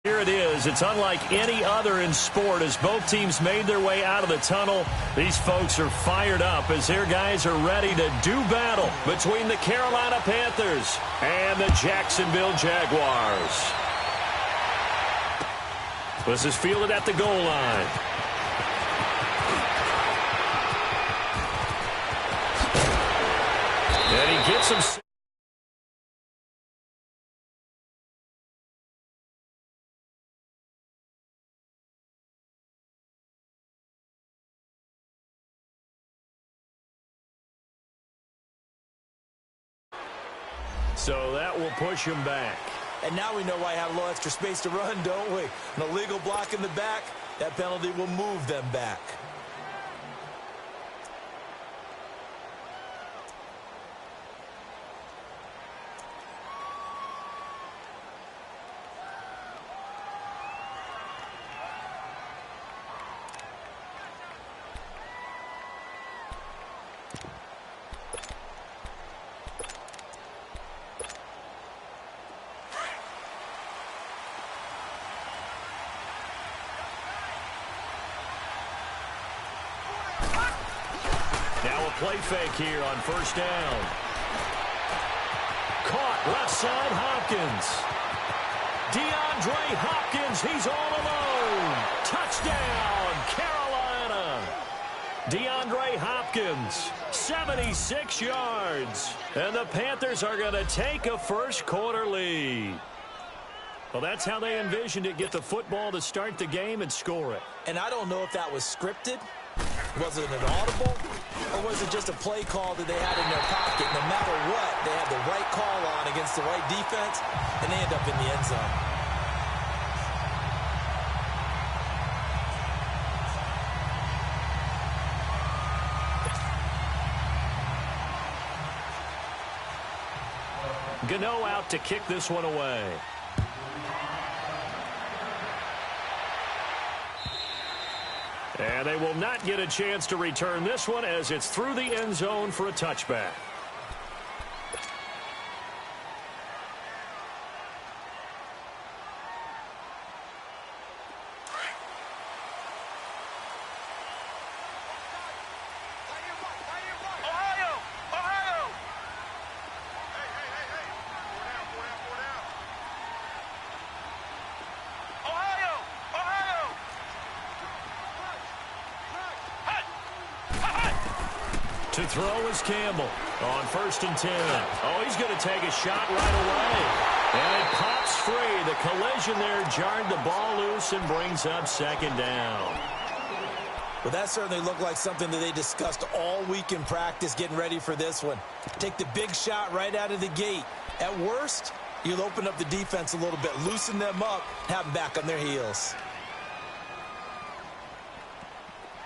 Here it is. It's unlike any other in sport as both teams made their way out of the tunnel. These folks are fired up as their guys are ready to do battle between the Carolina Panthers and the Jacksonville Jaguars. This is fielded at the goal line. And he gets him. So that will push him back. And now we know why I have a little extra space to run, don't we? An illegal block in the back, that penalty will move them back. Now a play fake here on first down. Caught left side, Hopkins. DeAndre Hopkins, he's all alone. Touchdown, Carolina. DeAndre Hopkins, 76 yards. And the Panthers are going to take a first quarter lead. Well, that's how they envisioned it, get the football to start the game and score it. And I don't know if that was scripted. Was it an audible? Or was it just a play call that they had in their pocket? No matter what, they had the right call on against the right defense, and they end up in the end zone. Gano out to kick this one away. And they will not get a chance to return this one as it's through the end zone for a touchback. To throw is Campbell on 1st and 10. Oh, he's going to take a shot right away. And it pops free. The collision there jarred the ball loose and brings up 2nd down. Well, that certainly looked like something that they discussed all week in practice getting ready for this one. Take the big shot right out of the gate. At worst, you'll open up the defense a little bit, loosen them up, have them back on their heels.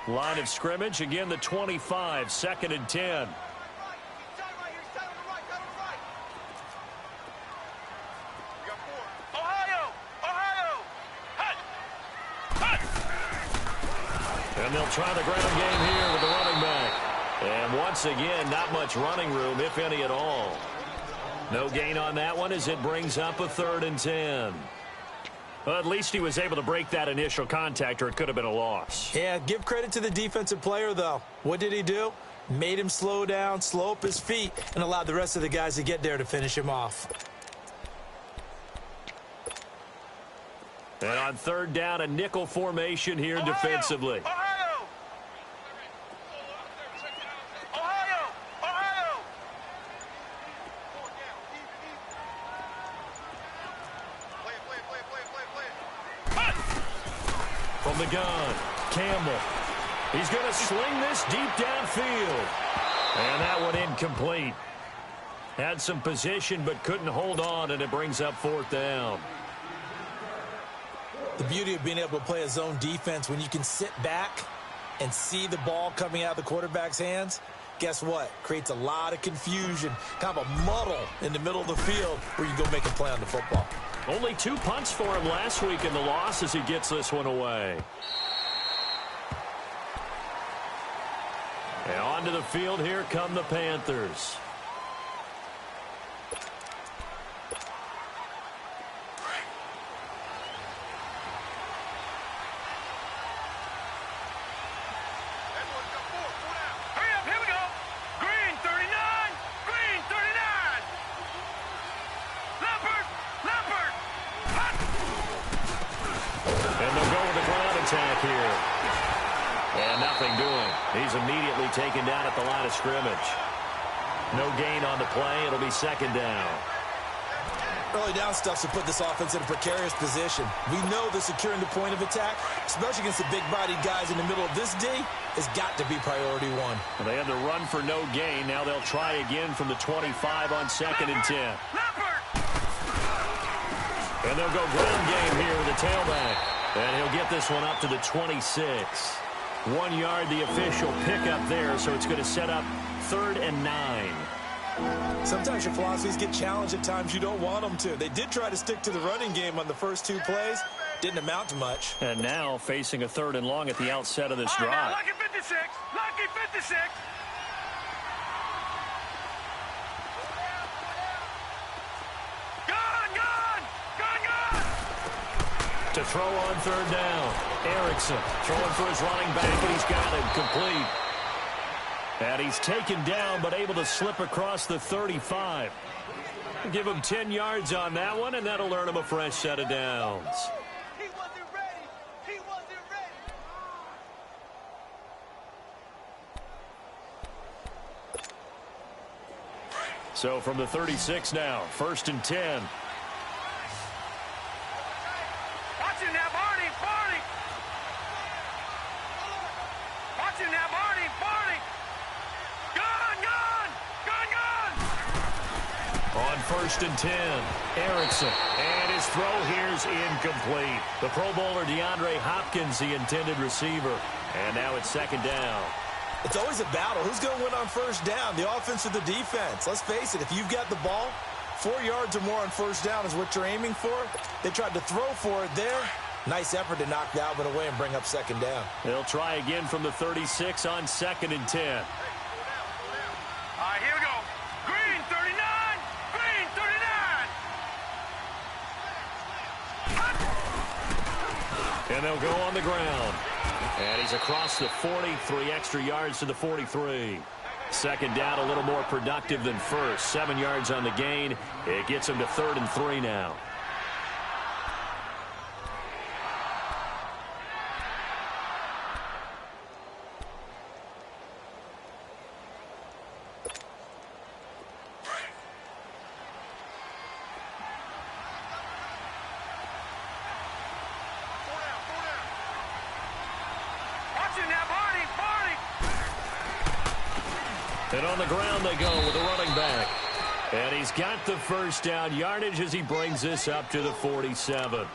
Line of scrimmage, again the 25, 2nd and 10. And they'll try the ground game here with the running back. And once again, not much running room, if any at all. No gain on that one as it brings up a 3rd and 10. Well, at least he was able to break that initial contact, or it could have been a loss. Yeah, give credit to the defensive player, though. What did he do? Made him slow down, slow up his feet, and allowed the rest of the guys to get there to finish him off. And on 3rd down, a nickel formation here defensively. From the gun, Campbell. He's going to sling this deep downfield. And that one incomplete. Had some position but couldn't hold on, and it brings up 4th down. The beauty of being able to play a zone defense when you can sit back and see the ball coming out of the quarterback's hands, guess what? Creates a lot of confusion, kind of a muddle in the middle of the field where you can go make a play on the football. Only 2 punts for him last week in the loss as he gets this one away. And onto the field here come the Panthers. nothing doing. He's immediately taken down at the line of scrimmage. No gain on the play. It'll be second down. Early down stuff to put this offense in a precarious position. We know that securing the point of attack, especially against the big-bodied guys in the middle of this D, has got to be priority one. Well, they had to run for no gain. Now they'll try again from the 25 on 2nd and 10. And they'll go ground game here with the tailback. And he'll get this one up to the 26. 1 yard, the official pickup there, so it's going to set up 3rd and 9. Sometimes your philosophies get challenged at times you don't want them to. They did try to stick to the running game on the first 2 plays. Didn't amount to much. And now facing a 3rd and long at the outset of this drive. Now, lucky 56. Lucky 56. To throw on 3rd down. Erickson throwing for his running back, and he's got it complete. And he's taken down, but able to slip across the 35. Give him 10 yards on that one, and that'll earn him a fresh set of downs. He wasn't ready. He wasn't ready. So from the 36 now, 1st and 10. Watch him now, Barney. Barney. Watch him now, Barney. Barney. On 1st and 10, Erickson. And his throw here's incomplete. The Pro Bowler DeAndre Hopkins, the intended receiver. And now it's 2nd down. It's always a battle. Who's going to win on 1st down, the offense or the defense? Let's face it, if you've got the ball, 4 yards or more on 1st down is what you're aiming for. They tried to throw for it there. Nice effort to knock that one away and bring up 2nd down. They'll try again from the 36 on 2nd and 10. All right, here we go. Green, 39. Green, 39. And they'll go on the ground. And he's across the 40, 3 extra yards to the 43. 2nd down, a little more productive than 1st. 7 yards on the gain. It gets him to 3rd and 3 now. And on the ground they go with the running back. And he's got the 1st down yardage as he brings this up to the 47.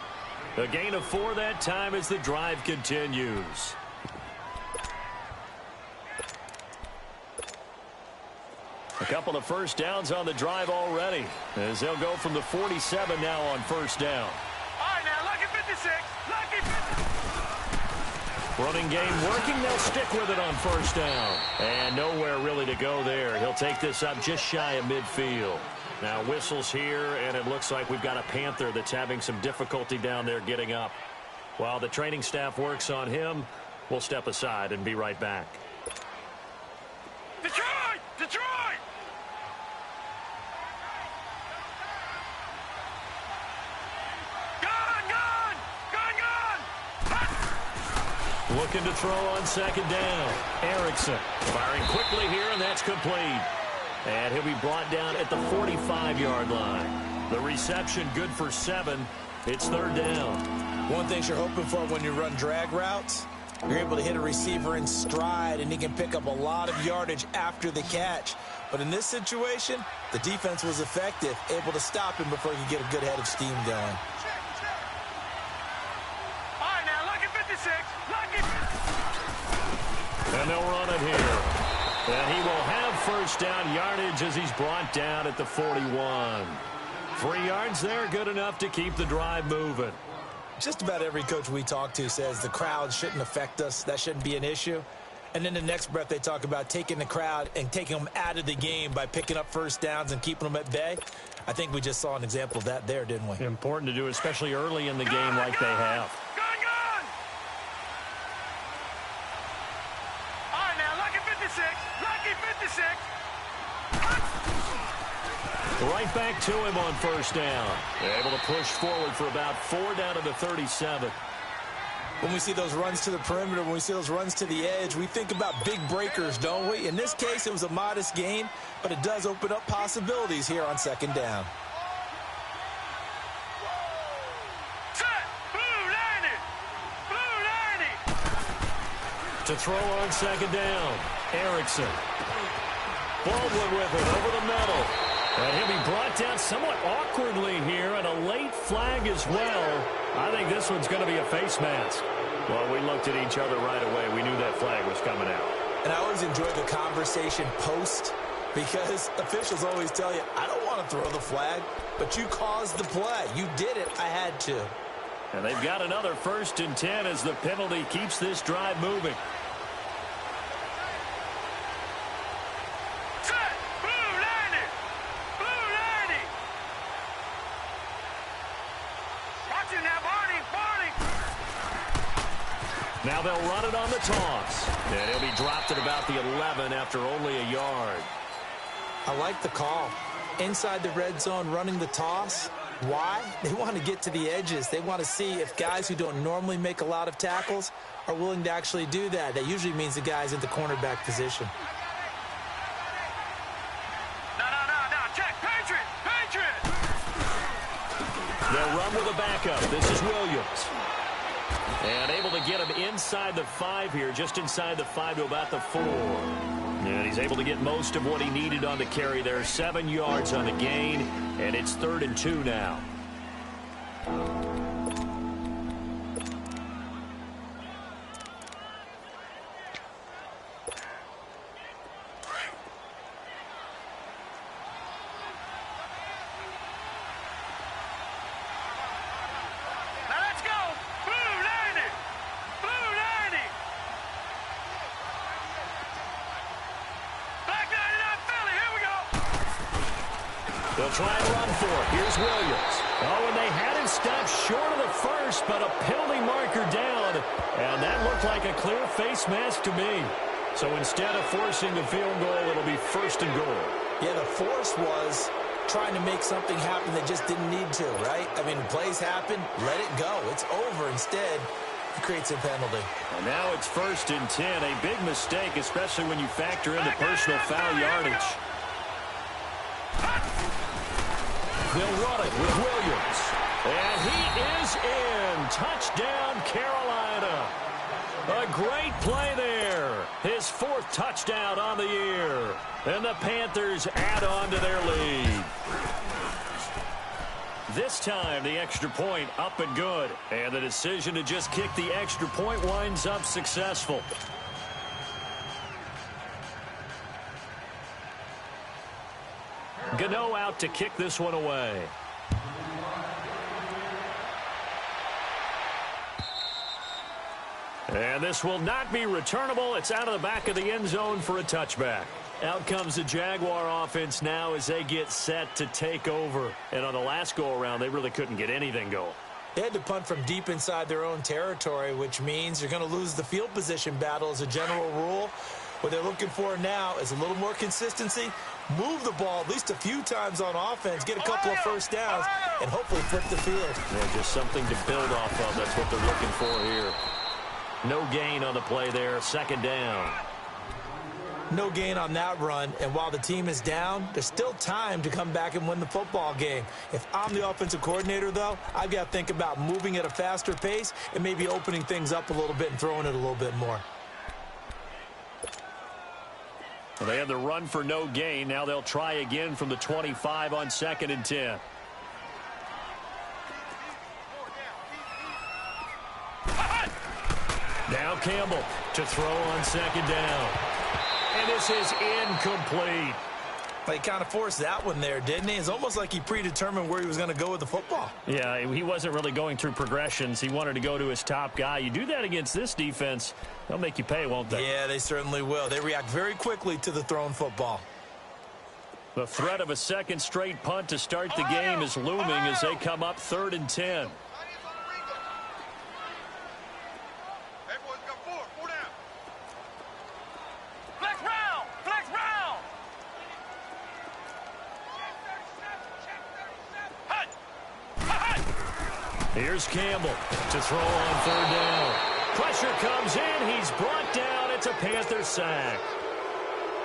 A gain of 4 that time as the drive continues. A couple of 1st downs on the drive already as they'll go from the 47 now on 1st down. All right, now, lucky 56. Lucky 56. Running game working. They'll stick with it on 1st down. And nowhere really to go there. He'll take this up just shy of midfield. Now whistles here, and it looks like we've got a Panther that's having some difficulty down there getting up. While the training staff works on him, we'll step aside and be right back. Detroit! Detroit! Looking to throw on 2nd down. Erickson firing quickly here, and that's complete. And he'll be brought down at the 45-yard line. The reception good for 7. It's 3rd down. One thing you're hoping for when you run drag routes, you're able to hit a receiver in stride, and he can pick up a lot of yardage after the catch. But in this situation, the defense was effective, able to stop him before he could get a good head of steam going. And they'll run it here. And he will have 1st down yardage as he's brought down at the 41. 3 yards there, good enough to keep the drive moving. Just about every coach we talk to says the crowd shouldn't affect us. That shouldn't be an issue. And then the next breath they talk about taking the crowd and taking them out of the game by picking up 1st downs and keeping them at bay. I think we just saw an example of that there, didn't we? Important to do, especially early in the game like they have. Right back to him on 1st down. Able to push forward for about 4 down to the 37. When we see those runs to the perimeter, when we see those runs to the edge, we think about big breakers, don't we? In this case, it was a modest gain, but it does open up possibilities here on second down. To throw on second down, Erickson. Baldwin with it over the middle. And he'll be brought down somewhat awkwardly here, and a late flag as well. I think this one's going to be a face mask. Well, we looked at each other right away. We knew that flag was coming out. And I always enjoy the conversation post, because officials always tell you, I don't want to throw the flag, but you caused the play. You did it. I had to. And they've got another 1st and 10 as the penalty keeps this drive moving. Now they'll run it on the toss. And he'll be dropped at about the 11 after only a yard. I like the call. Inside the red zone running the toss. Why? They want to get to the edges. They want to see if guys who don't normally make a lot of tackles are willing to actually do that. That usually means the guy's in the cornerback position. No. Check. Patriot. They'll run with a backup. This is Williams. And able to get him inside the 5 here, just inside the 5 to about the 4. And he's able to get most of what he needed on the carry there. 7 yards on the gain, and it's 3rd and 2 now. They'll try and run for it. Here's Williams. Oh, and they had him stopped short of the first, but a penalty marker down. And that looked like a clear face mask to me. So instead of forcing the field goal, it'll be 1st and goal. Yeah, the force was trying to make something happen that just didn't need to, right? I mean, plays happen, let it go. It's over. Instead, it creates a penalty. And now it's 1st and 10. A big mistake, especially when you factor in the personal foul yardage. They'll run it with Williams. And he is in. Touchdown, Carolina. A great play there. His 4th touchdown on the year. And the Panthers add on to their lead. This time, the extra point up and good. And the decision to just kick the extra point winds up successful. Gano out to kick this one away. And this will not be returnable. It's out of the back of the end zone for a touchback. Out comes the Jaguar offense now as they get set to take over. And on the last go-around, they really couldn't get anything going. They had to punt from deep inside their own territory, which means you're going to lose the field position battle as a general rule. What they're looking for now is a little more consistency, move the ball at least a few times on offense, get a couple of first downs, and hopefully flip the field. Yeah, just something to build off of. That's what they're looking for here. No gain on the play there, 2nd down. No gain on that run, and while the team is down, there's still time to come back and win the football game. If I'm the offensive coordinator, though, I've got to think about moving at a faster pace and maybe opening things up a little bit and throwing it a little bit more. Well, they had the run for no gain. Now they'll try again from the 25 on 2nd and 10. Now Campbell to throw on 2nd down. And this is incomplete. But he kind of forced that one there, didn't he? It's almost like he predetermined where he was going to go with the football. Yeah, he wasn't really going through progressions. He wanted to go to his top guy. You do that against this defense, they'll make you pay, won't they? Yeah, they certainly will. They react very quickly to the thrown football. The threat of a 2nd straight punt to start the game is looming as they come up 3rd and 10. Here's Campbell to throw on 3rd down. Pressure comes in. He's brought down. It's a Panther sack.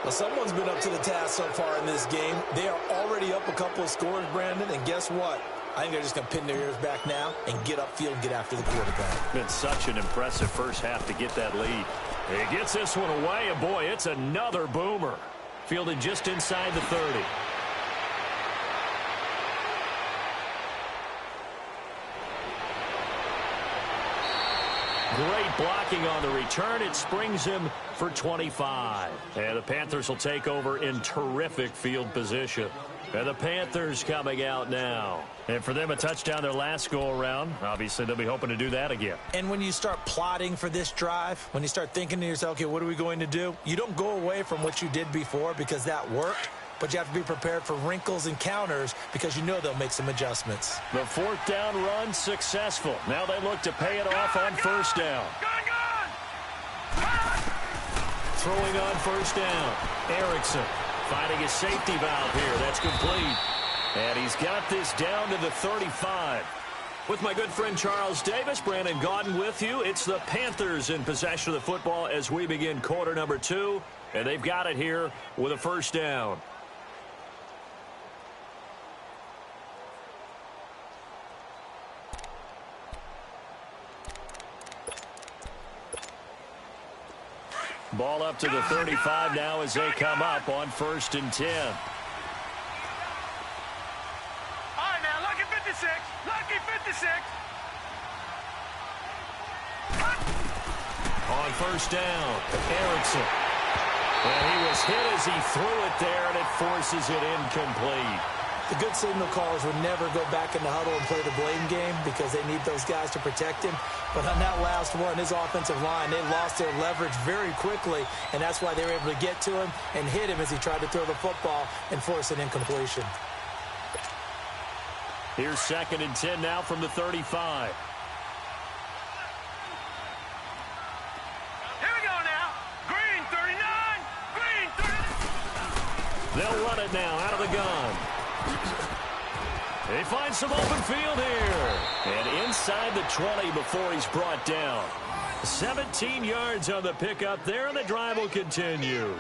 Well, someone's been up to the task so far in this game. They are already up a couple of scores, Brandon, and guess what? I think they're just going to pin their ears back now and get upfield and get after the quarterback. Been such an impressive first half to get that lead. He gets this one away, and boy, it's another boomer. Fielded just inside the 30. Great blocking on the return. It springs him for 25. And the Panthers will take over in terrific field position. And the Panthers coming out now. And for them, a touchdown their last go-around. Obviously, they'll be hoping to do that again. And when you start plotting for this drive, when you start thinking to yourself, okay, what are we going to do? You don't go away from what you did before because that worked. But you have to be prepared for wrinkles and counters because you know they'll make some adjustments. The fourth down run successful. Now they look to pay it off on first down. Throwing on first down. Erickson finding his safety valve here. That's complete. And he's got this down to the 35. With my good friend Charles Davis, Brandon Gaudin with you. It's the Panthers in possession of the football as we begin quarter number 2. And they've got it here with a first down. Ball up to the 35 now as they come up on 1st and 10. All right, now, lucky 56. Lucky 56. On first down, Erickson. And he was hit as he threw it there, and it forces it incomplete. The good signal callers would never go back in the huddle and play the blame game because they need those guys to protect him. But on that last one, his offensive line, they lost their leverage very quickly, and that's why they were able to get to him and hit him as he tried to throw the football and force an incompletion. Here's 2nd and 10 now from the 35. Here we go now. Green 39. Green 39. They'll run it now out of the gun. They find some open field here. And inside the 20 before he's brought down. 17 yards on the pickup there, and the drive will continue.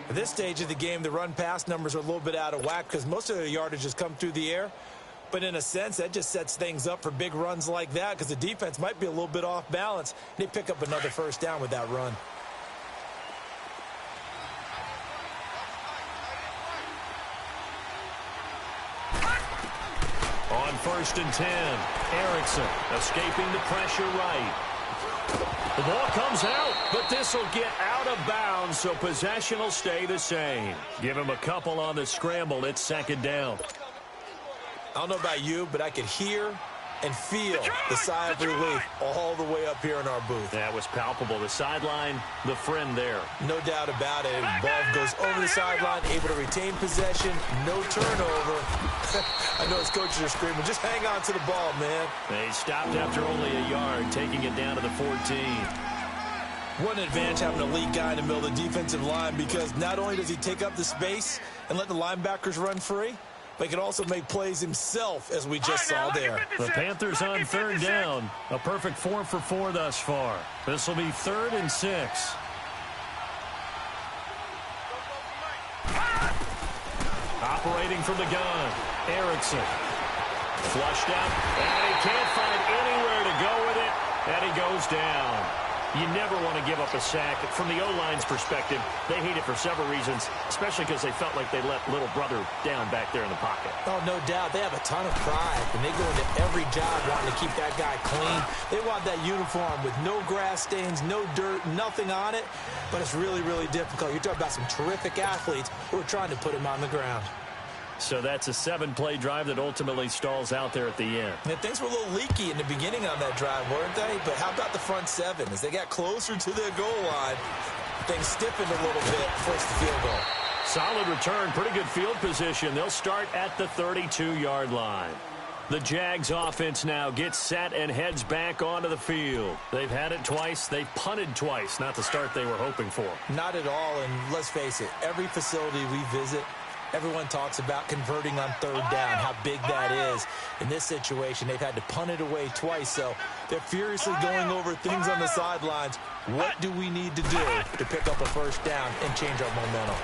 At this stage of the game, the run-pass numbers are a little bit out of whack because most of the yardage has come through the air. But in a sense, that just sets things up for big runs like that because the defense might be a little bit off balance. They pick up another first down with that run. On 1st and 10, Erickson escaping the pressure right. The ball comes out, but this will get out of bounds, so possession will stay the same. Give him a couple on the scramble. It's 2nd down. I don't know about you, but I could hear and feel the sigh of relief all the way up here in our booth. That was palpable. The sideline, the friend there. No doubt about it. Ball goes over the sideline, able to retain possession, no turnover. I know his coaches are screaming, just hang on to the ball, man. They stopped after only a yard, taking it down to the 14. What an advantage having a elite guy in the middle of the defensive line because not only does he take up the space and let the linebackers run free, but he can also make plays himself, as we just saw there. The Panthers on 3rd down. A perfect 4 for 4 thus far. This will be 3rd and 6. Operating from the gun, Erickson. Flushed out, and he can't find anywhere to go with it, and he goes down. You never want to give up a sack. From the O-line's perspective, they hate it for several reasons, especially because they felt like they let little brother down back there in the pocket. Oh, no doubt. They have a ton of pride, and they go into every job wanting to keep that guy clean. They want that uniform with no grass stains, no dirt, nothing on it, but it's really, really difficult. You're talking about some terrific athletes who are trying to put him on the ground. So that's a 7-play drive that ultimately stalls out there at the end. And things were a little leaky in the beginning on that drive, weren't they? But how about the front 7? As they got closer to their goal line, things stiffened a little bit, forced the field goal. Solid return, pretty good field position. They'll start at the 32-yard line. The Jags offense now gets set and heads back onto the field. They've had it twice. They've punted twice. Not the start they were hoping for. Not at all, and let's face it, every facility we visit, Everyone talks about converting on third down, how big that is. In this situation, they've had to punt it away twice, so they're furiously going over things on the sidelines. What do we need to do to pick up a first down and change our momentum?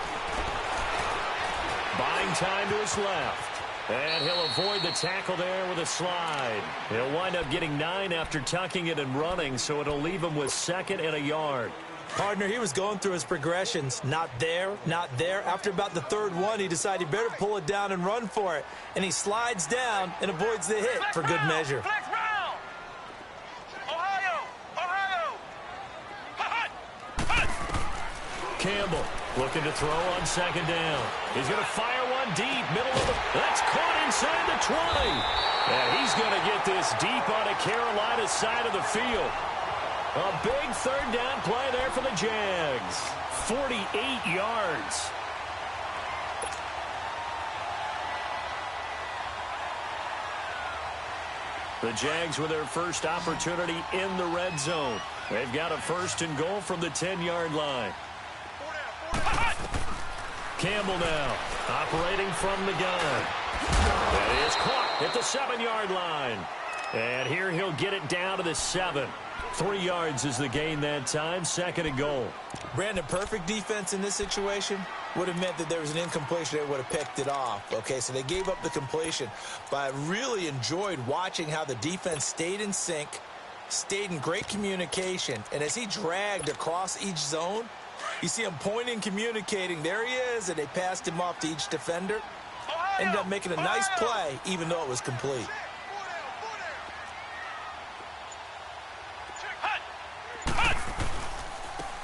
Buying time to his left. And he'll avoid the tackle there with a slide. He'll wind up getting 9 after tucking it and running, so it'll leave him with 2nd and a yard. Partner, he was going through his progressions. Not there, not there. After about the 3rd one, he decided he better pull it down and run for it. And he slides down and avoids the hit for good measure. Flex round. Ohio. Campbell looking to throw on 2nd down. He's going to fire one deep, middle of the... That's caught inside the 20. And he's going to get this deep onto Carolina's side of the field. A big 3rd down play there for the Jags. 48 yards. The Jags with their first opportunity in the red zone. They've got a 1st and goal from the 10-yard line. Campbell now, operating from the gun. That is caught at the 7-yard line. And here he'll get it down to the 7. 3 yards is the gain that time, 2nd and goal. Brandon, perfect defense in this situation would have meant that there was an incompletion. They would have picked it off. Okay, so they gave up the completion. But I really enjoyed watching how the defense stayed in sync, stayed in great communication. And as he dragged across each zone, you see him pointing, communicating. There he is, and they passed him off to each defender. Ended up making a nice play, even though it was complete.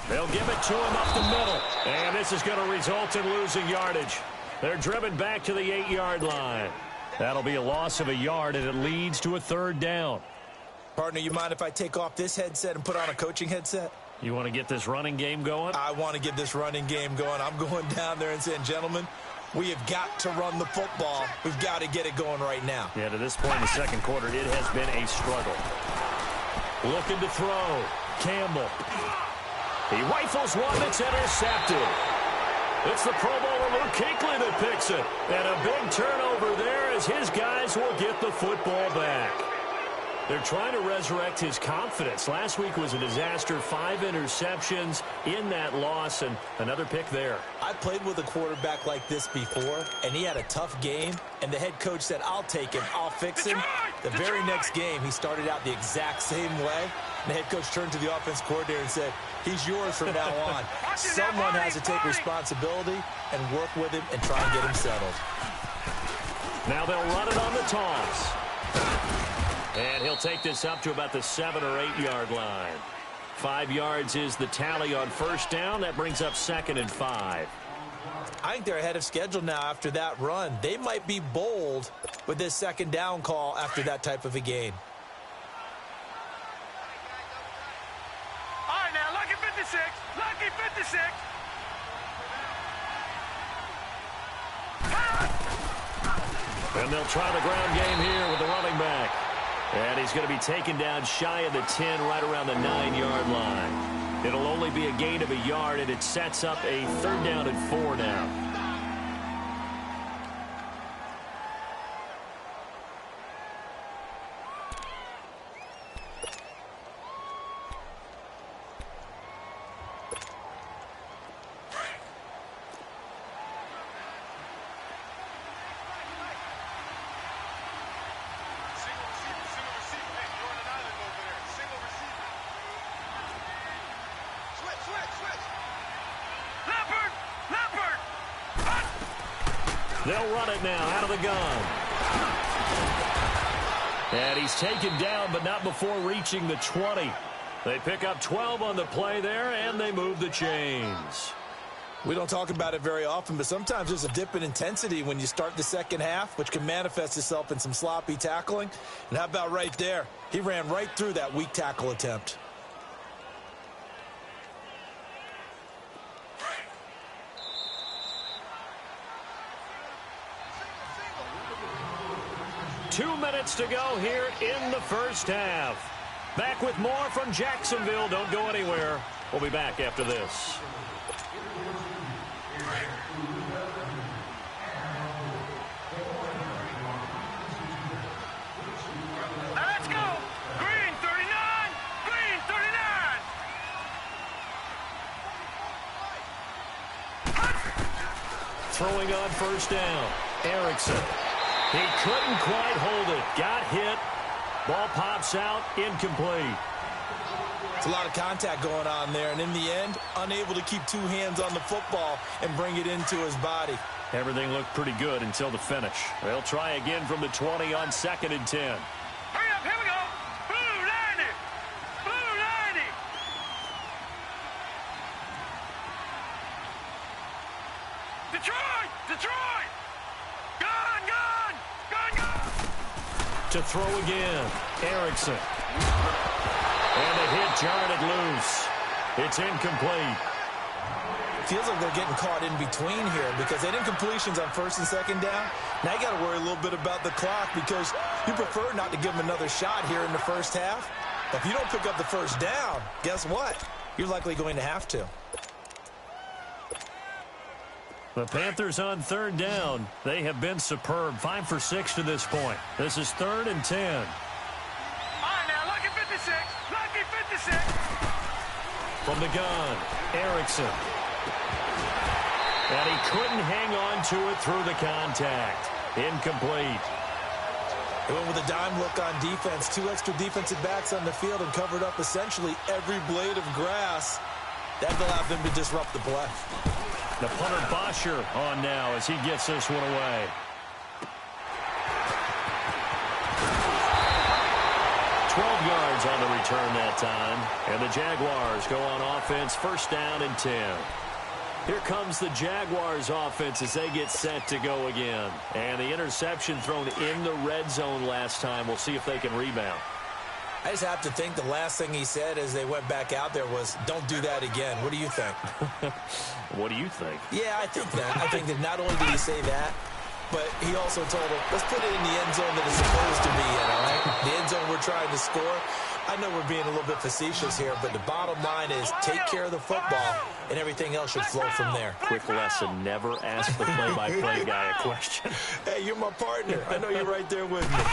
They'll give it to him up the middle. And this is going to result in losing yardage. They're driven back to the 8-yard line. That'll be a loss of a yard, and it leads to a 3rd down. Partner, you mind if I take off this headset and put on a coaching headset? You want to get this running game going? I want to get this running game going. I'm going down there and saying, gentlemen, we have got to run the football. We've got to get it going right now. Yeah, to this point in the 2nd quarter, it has been a struggle. Looking to throw. Campbell. He rifles one that's intercepted. It's the Pro Bowler Luke Kuechly that picks it. And a big turnover there as his guys will get the football back. They're trying to resurrect his confidence. Last week was a disaster. 5 interceptions in that loss, and another pick there. I played with a quarterback like this before, and he had a tough game, and the head coach said, I'll take him, I'll fix him. The very next game, he started out the exact same way. And the head coach turned to the offense coordinator and said, he's yours from now on. Someone has to take responsibility and work with him and try and get him settled. Now they'll run it on the toss. And he'll take this up to about the 7- or 8-yard line. 5 yards is the tally on 1st down. That brings up 2nd and 5. I think they're ahead of schedule now after that run. They might be bold with this 2nd down call after that type of a gain. All right, now, lucky 56. Lucky 56. And they'll try the ground game here with the running back. And he's going to be taken down shy of the 10, right around the 9-yard line. It'll only be a gain of a yard, and it sets up a 3rd down and 4 now. They'll run it now out of the gun. And he's taken down, but not before reaching the 20. They pick up 12 on the play there, and they move the chains. We don't talk about it very often, but sometimes there's a dip in intensity when you start the 2nd half, which can manifest itself in some sloppy tackling. And how about right there? He ran right through that weak tackle attempt. Two minutes to go here in the 1st half. Back with more from Jacksonville. Don't go anywhere. We'll be back after this. Throwing on first down, Erickson. He couldn't quite hold it. Got hit. Ball pops out, incomplete. It's a lot of contact going on there, and in the end, unable to keep two hands on the football and bring it into his body. Everything looked pretty good until the finish. They'll try again from the 20 on 2nd and 10. Hurry up, here we go. Blue 90. Blue 90. Detroit! Detroit! Gun, gun! Gun, gun! To throw again, Erickson. And a hit jarred it loose. It's incomplete. Feels like they're getting caught in between here because they didn't completions on 1st and 2nd down. Now you got to worry a little bit about the clock because you prefer not to give them another shot here in the first half. But if you don't pick up the first down, guess what? You're likely going to have to. The Panthers on 3rd down. They have been superb. 5 for 6 to this point. This is 3rd and 10. All right, now, lucky 56. Lucky 56. From the gun, Erickson. And he couldn't hang on to it through the contact. Incomplete. They went with a dime look on defense. 2 extra defensive backs on the field and covered up essentially every blade of grass. That allowed them to disrupt the play. The punter Bosher on now as he gets this one away. 12 yards on the return that time. And the Jaguars go on offense, 1st down and 10. Here comes the Jaguars offense as they get set to go again. And the interception thrown in the red zone last time. We'll see if they can rebound. I just have to think the last thing he said as they went back out there was, don't do that again. What do you think? What do you think? Yeah, I think that. I think that not only did he say that, but he also told him, let's put it in the end zone that it's supposed to be in, all right? The end zone we're trying to score. I know we're being a little bit facetious here, but the bottom line is take care of the football, and everything else should flow from there. Quick lesson, never ask the play-by-play guy a question. Hey, you're my partner. I know you're right there with me.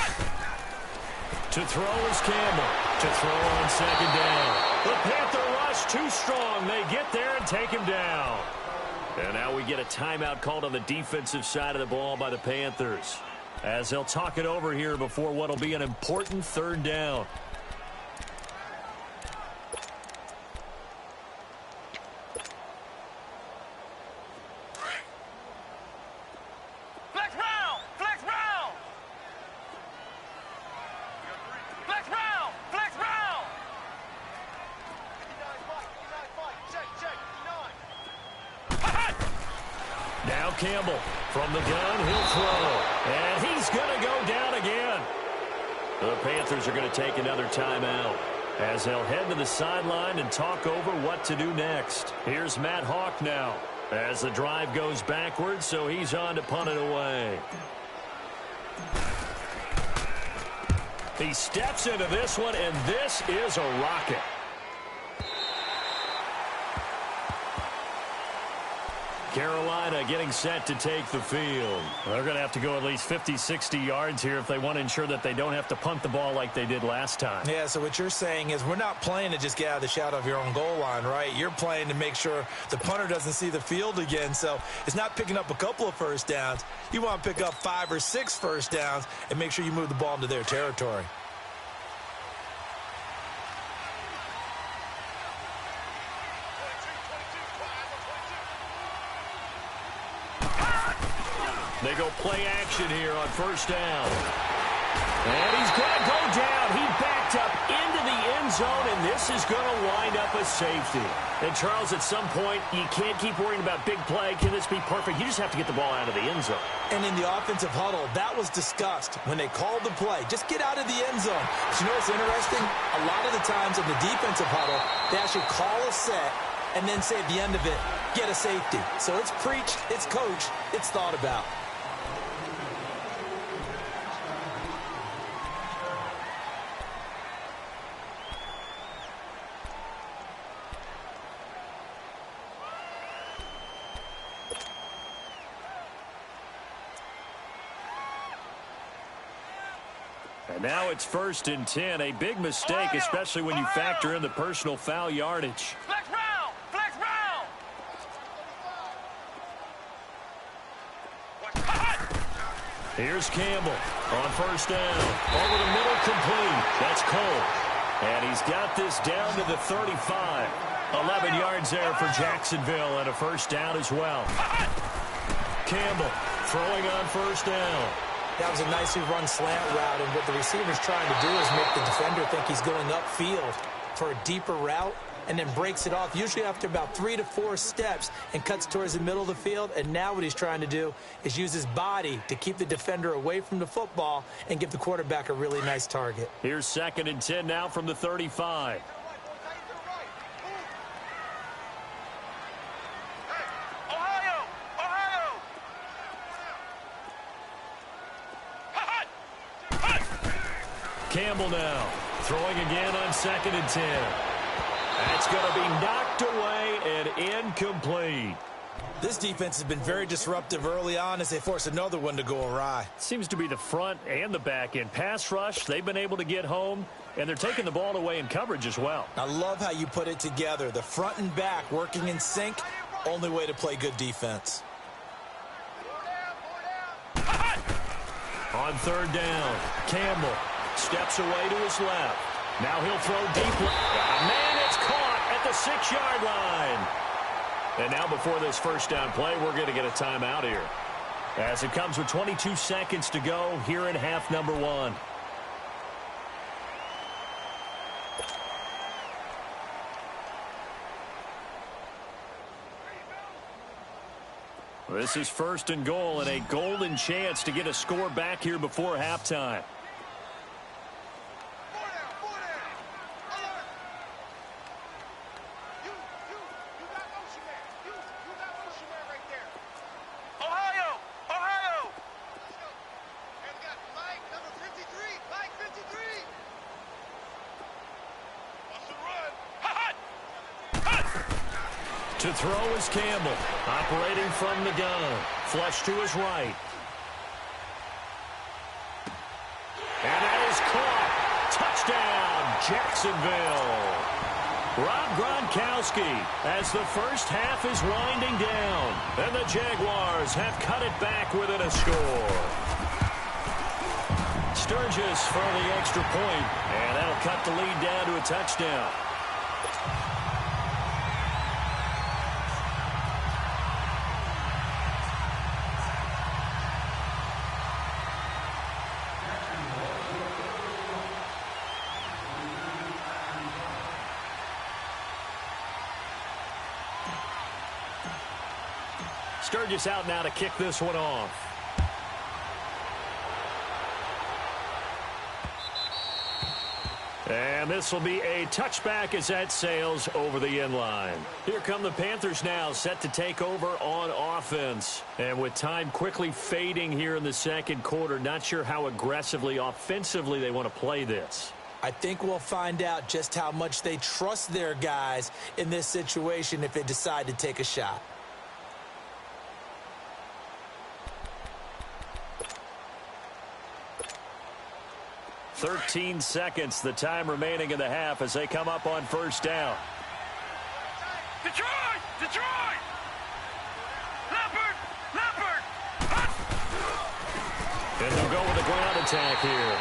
To throw is Campbell. To throw on 2nd down. The Panther rush too strong. They get there and take him down. And now we get a timeout called on the defensive side of the ball by the Panthers, as they'll talk it over here before what will be an important 3rd down. Flex round! Flex round! Flex round! Flex round! Check, check, 59. Now Campbell from the gun. He'll throw. And he's going to go down again. The Panthers are going to take another timeout as they'll head to the sideline and talk over what to do next. Here's Matt Hawk now as the drive goes backwards, so he's on to punt it away. He steps into this one, and this is a rocket. Carolina getting set to take the field. They're going to have to go at least 50, 60 yards here if they want to ensure that they don't have to punt the ball like they did last time. Yeah, so what you're saying is we're not playing to just get out of the shadow of your own goal line, right? You're playing to make sure the punter doesn't see the field again. So it's not picking up a couple of first downs. You want to pick up 5 or 6 first downs and make sure you move the ball into their territory. They go play action here on 1st down. And he's going to go down. He backed up into the end zone, and this is going to wind up a safety. And, Charles, at some point, you can't keep worrying about big play. Can this be perfect? You just have to get the ball out of the end zone. And in the offensive huddle, that was discussed when they called the play. Just get out of the end zone. But you know what's interesting? A lot of the times in the defensive huddle, they actually call a set and then say at the end of it, get a safety. So it's preached, it's coached, it's thought about. And now it's 1st and 10. A big mistake, especially when you factor in the personal foul yardage. Flex round! Flex round! Here's Campbell on first down. Over the middle, complete. That's Cole. And he's got this down to the 35. 11 yards there for Jacksonville and a first down as well. Campbell throwing on first down. That was a nicely run slant route, and what the receiver's trying to do is make the defender think he's going upfield for a deeper route, and then breaks it off, usually after about 3 to 4 steps, and cuts towards the middle of the field. And now what he's trying to do is use his body to keep the defender away from the football and give the quarterback a really nice target. Here's 2nd and 10 now from the 35. Campbell now throwing again on 2nd and 10. That's going to be knocked away and incomplete. This defense has been very disruptive early on as they force another one to go awry. Seems to be the front and the back end. Pass rush, they've been able to get home, and they're taking the ball away in coverage as well. I love how you put it together. The front and back working in sync, only way to play good defense. On 3rd down, Campbell steps away to his left. Now he'll throw deep. Man, it's caught at the 6-yard line. And now before this first down play, we're going to get a timeout here, as it comes with 22 seconds to go here in half number 1. This is 1st and goal and a golden chance to get a score back here before halftime. To throw is Campbell, operating from the gun. Flush to his right. And that is caught. Touchdown, Jacksonville. Rob Gronkowski as the first half is winding down. And the Jaguars have cut it back within a score. Sturgis for the extra point, and that'll cut the lead down to a touchdown. Sturgis out now to kick this one off. And this will be a touchback as that sails over the end line. Here come the Panthers now, set to take over on offense. And with time quickly fading here in the 2nd quarter, not sure how aggressively, offensively they want to play this. I think we'll find out just how much they trust their guys in this situation if they decide to take a shot. 13 seconds, the time remaining in the half as they come up on first down. Detroit! Detroit! Leopard! Leopard! And they'll go with a ground attack here.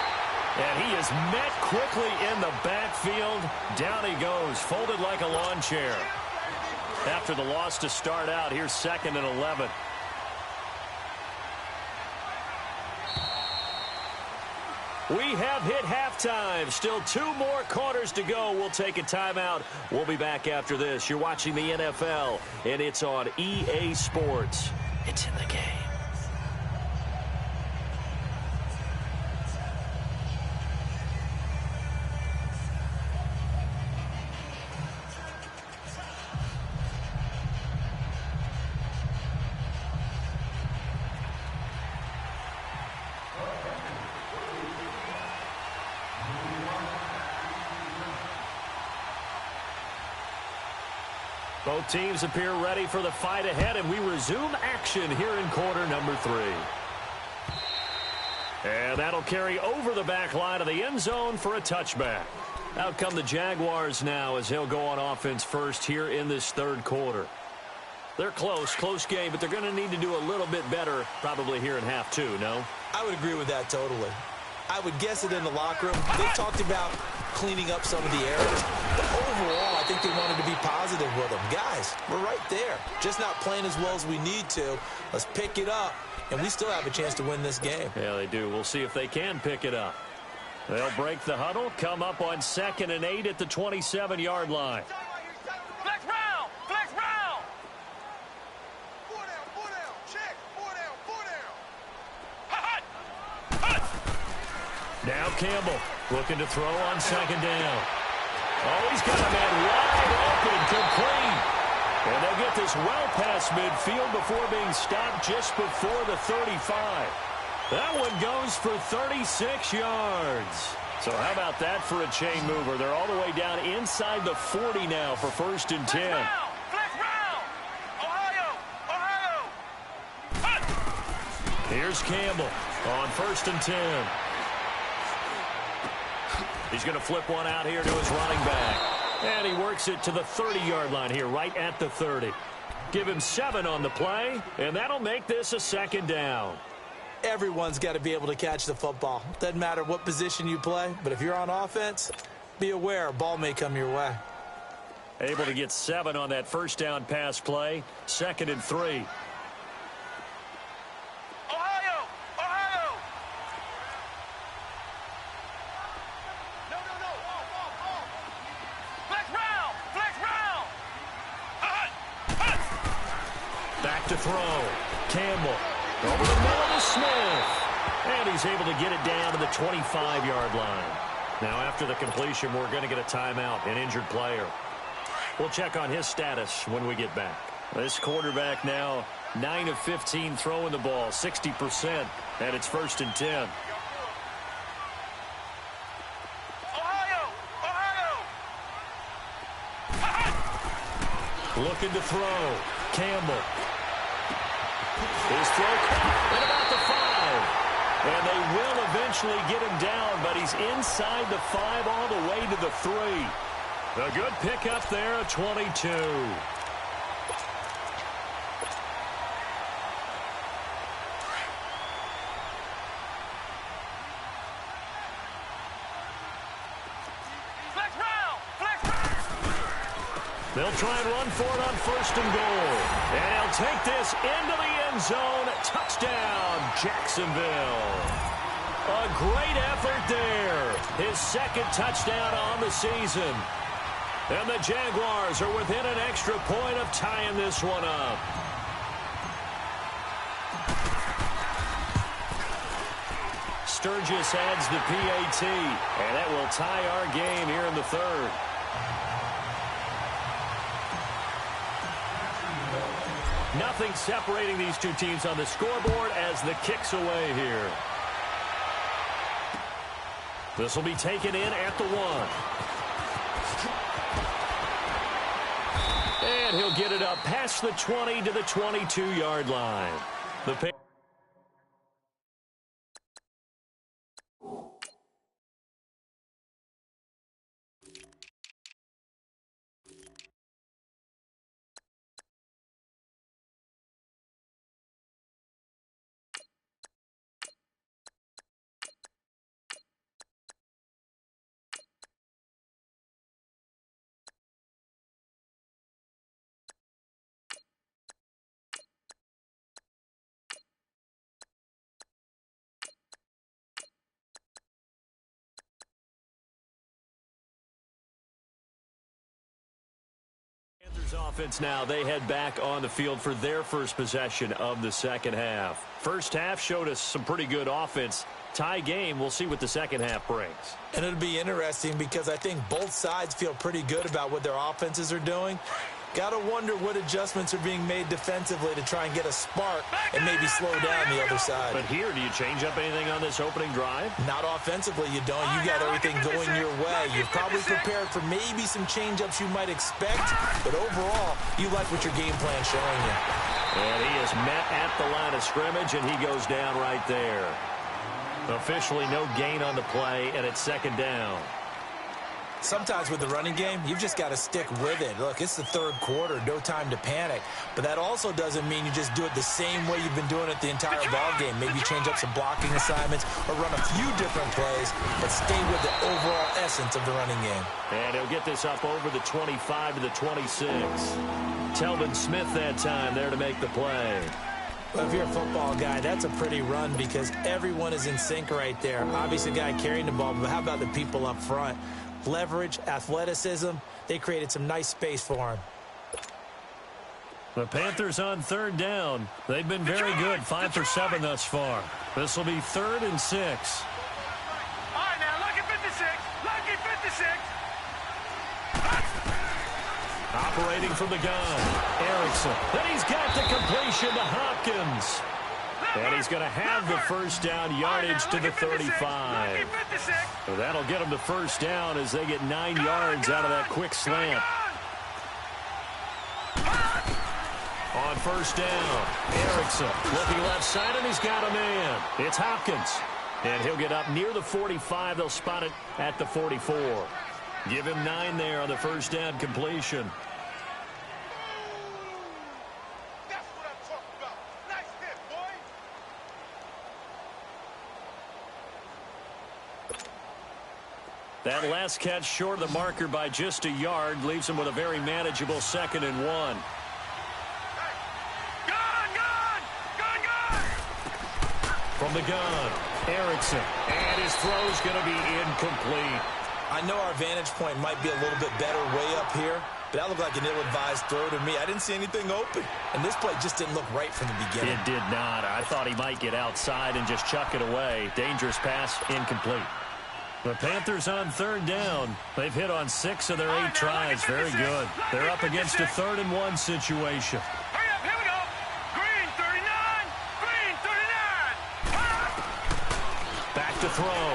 And he is met quickly in the backfield. Down he goes, folded like a lawn chair. After the loss to start out, here's 2nd and 11. We have hit halftime. Still 2 more quarters to go. We'll take a timeout. We'll be back after this. You're watching the NFL, and it's on EA Sports. It's in the game. Both teams appear ready for the fight ahead, and we resume action here in quarter number 3. And that'll carry over the back line of the end zone for a touchback. Out come the Jaguars now as they'll go on offense first here in this 3rd quarter. They're close game, but they're going to need to do a little bit better probably here in half 2, no? I would agree with that totally. I would guess it in the locker room. They talked about cleaning up some of the errors. But overall, I think they wanted to be positive with them. Guys, we're right there. Just not playing as well as we need to. Let's pick it up, and we still have a chance to win this game. Yeah, they do. We'll see if they can pick it up. They'll break the huddle, come up on 2nd and 8 at the 27-yard line. Flex round! Flex round! 4 down, check, 4 down. Hut! Hut! Now Campbell looking to throw on 2nd down. Oh, he's got a man wide open, complete. And they'll get this well past midfield before being stopped just before the 35. That one goes for 36 yards. So how about that for a chain mover? They're all the way down inside the 40 now for 1st and 10. Flex round! Ohio! Hut! Here's Campbell on 1st and 10. He's going to flip one out here to his running back. And he works it to the 30-yard line here, right at the 30. Give him 7 on the play, and that'll make this a 2nd down. Everyone's got to be able to catch the football. Doesn't matter what position you play, but if you're on offense, be aware a ball may come your way. Able to get 7 on that 1st down pass play. 2nd and 3. Ohio! No. Off. Flex round! Hut! Back to throw. Campbell over the middle to Smith. And he's able to get it down to the 25-yard line. Now after the completion, we're going to get a timeout, an injured player. We'll check on his status when we get back. This quarterback now 9 of 15 throwing the ball, 60%, and it's 1st and 10. Ohio! Looking to throw. Campbell. His throw caught at about the 5. And they will eventually get him down, but he's inside the 5 all the way to the 3. A good pickup there, a 22. They'll try and run for it on 1st and goal. And he'll take this into the end zone. Touchdown, Jacksonville. A great effort there. His 2nd touchdown on the season. And the Jaguars are within an extra point of tying this one up. Sturgis adds the PAT. And that will tie our game here in the 3rd. Nothing separating these two teams on the scoreboard as the kick's away here. This will be taken in at the 1. And he'll get it up past the 20 to the 22-yard line. The pick. Offense now, they head back on the field for their first possession of the 2nd half. First half showed us some pretty good offense. Tie game, we'll see what the 2nd half brings. And it'll be interesting because I think both sides feel pretty good about what their offenses are doing. Got to wonder what adjustments are being made defensively to try and get a spark and maybe slow down the other side. But here, do you change up anything on this opening drive? Not offensively, you don't. You got everything going your way. You're probably prepared for maybe some change-ups you might expect, but overall, you like what your game plan's showing you. And he is met at the line of scrimmage, and he goes down right there. Officially no gain on the play, and it's 2nd down. Sometimes with the running game, you've just got to stick with it. Look, it's the third quarter, no time to panic. But that also doesn't mean you just do it the same way you've been doing it the entire ball game. Maybe change up some blocking assignments or run a few different plays, but stay with the overall essence of the running game. And he'll get this up over the 25 to the 26. Telvin Smith that time there to make the play. Well, if you're a football guy, that's a pretty run because everyone is in sync right there. Obviously, the guy carrying the ball, but how about the people up front? Leverage, athleticism, they created some nice space for him. The Panthers on third down. They've been very good, 5 for 7 thus far. This will be 3rd and 6. All right, now, lucky 56. Lucky 56. Operating from the gun, Erickson. Then he's got the completion to Hopkins. And he's going to have the first down yardage to the 35. So that'll get him the first down as they get 9 yards out of that quick slant. On first down, Erickson looking left side, and he's got a man. It's Hopkins. And he'll get up near the 45. They'll spot it at the 44. Give him 9 there on the first down completion. That last catch short of the marker by just a yard leaves him with a very manageable 2nd and 1. Gun! From the gun, Erickson. And his throw's going to be incomplete. I know our vantage point might be a little bit better way up here, but that looked like an ill-advised throw to me. I didn't see anything open, and this play just didn't look right from the beginning. It did not. I thought he might get outside and just chuck it away. Dangerous pass, incomplete. The Panthers on third down. They've hit on 6 of their 8 tries. Very good. They're up against a 3rd and 1 situation. Hurry up, here we go. Green 39. Green 39. Back to throw.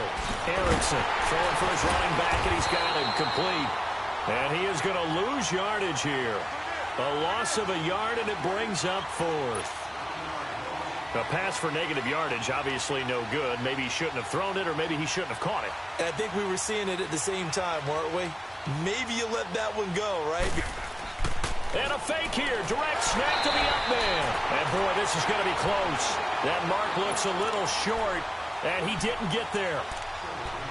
Erickson throwing for his running back, and he's got him complete. And he is going to lose yardage here. A loss of a yard, and it brings up 4th. A pass for negative yardage, obviously no good. Maybe he shouldn't have thrown it, or maybe he shouldn't have caught it. And I think we were seeing it at the same time, weren't we? Maybe you let that one go, right? And a fake here. Direct snap to the up man. And, boy, this is going to be close. That mark looks a little short, and he didn't get there.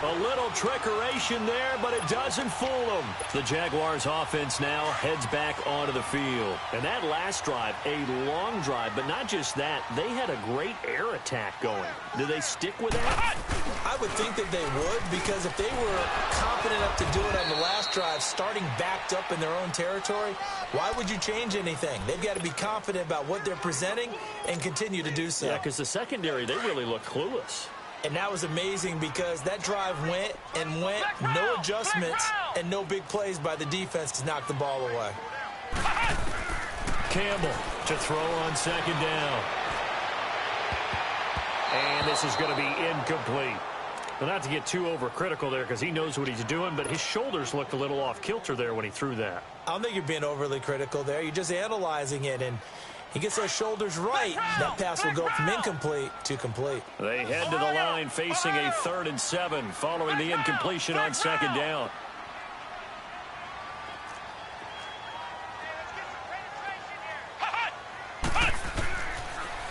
A little trickeration there, but it doesn't fool them. The Jaguars offense now heads back onto the field. And that last drive, a long drive, but not just that. They had a great air attack going. Do they stick with that? I would think that they would, because if they were confident enough to do it on the last drive, starting backed up in their own territory, why would you change anything? They've got to be confident about what they're presenting and continue to do so. Yeah, because the secondary, they really look clueless. And that was amazing because that drive went and went, no adjustments, and no big plays by the defense to knock the ball away. Campbell to throw on 2nd down. And this is going to be incomplete. Well, not to get too overcritical there because he knows what he's doing, but his shoulders looked a little off kilter there when he threw that. I don't think you're being overly critical there. You're just analyzing it, and he gets those shoulders right. That pass will go from incomplete to complete. They head to the line facing a 3rd and 7 following the incompletion on 2nd down.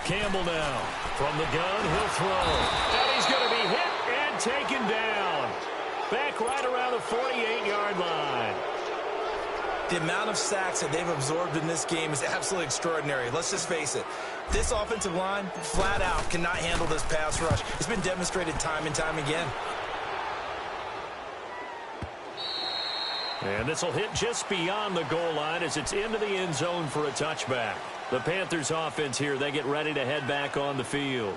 Campbell now from the gun. He'll throw. And he's going to be hit and taken down. Back right around the 48-yard line. The amount of sacks that they've absorbed in this game is absolutely extraordinary. Let's just face it. This offensive line, flat out, cannot handle this pass rush. It's been demonstrated time and time again. And this will hit just beyond the goal line as it's into the end zone for a touchback. The Panthers offense here, they get ready to head back on the field.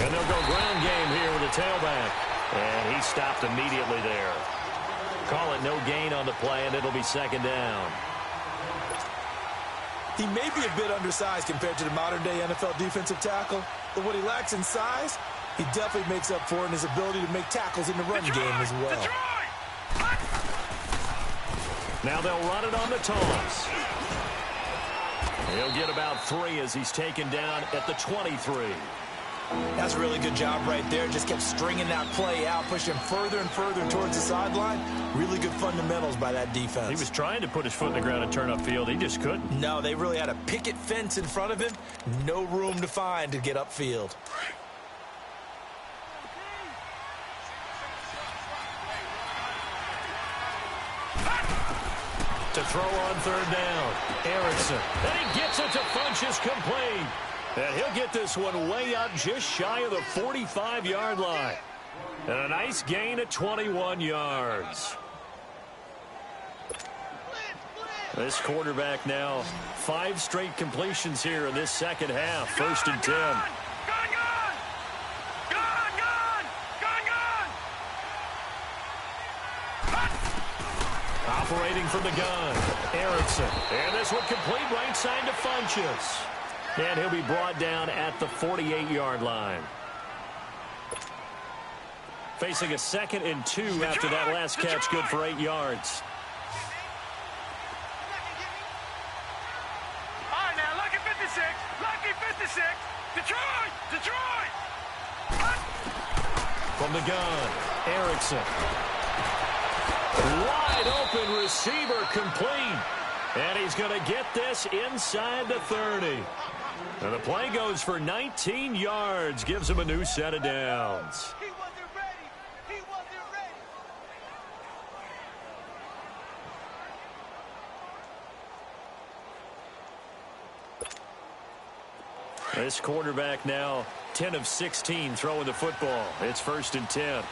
And they'll go ground game here with a tailback. And he stopped immediately there. Call it no gain on the play, and it'll be 2nd down. He may be a bit undersized compared to the modern-day NFL defensive tackle, but what he lacks in size, He definitely makes up for it in his ability to make tackles in the run game as well. Now they'll run it on the toss. He'll get about 3 as he's taken down at the 23. That's a really good job right there. Just kept stringing that play out, pushing further and further towards the sideline. Really good fundamentals by that defense. He was trying to put his foot in the ground and turn upfield. He just couldn't. No, they really had a picket fence in front of him. No room to find to get upfield. To throw on 3rd down. Erickson. And he gets it to Funchess complete. And he'll get this one way up just shy of the 45-yard line. And a nice gain at 21 yards. This quarterback now 5 straight completions here in this second half. 1st and 10. Operating from the gun, Erickson. And this one complete right side to Funchess. And he'll be brought down at the 48-yard line. Facing a 2nd and 2 after that last catch, good for 8 yards. All right, now, lucky 56. Lucky 56. Detroit. From the gun, Erickson. Wide open receiver complete. And he's going to get this inside the 30. And the play goes for 19 yards. Gives him a new set of downs. He wasn't ready. He wasn't ready. This quarterback now 10 of 16 throwing the football. It's 1st and 10.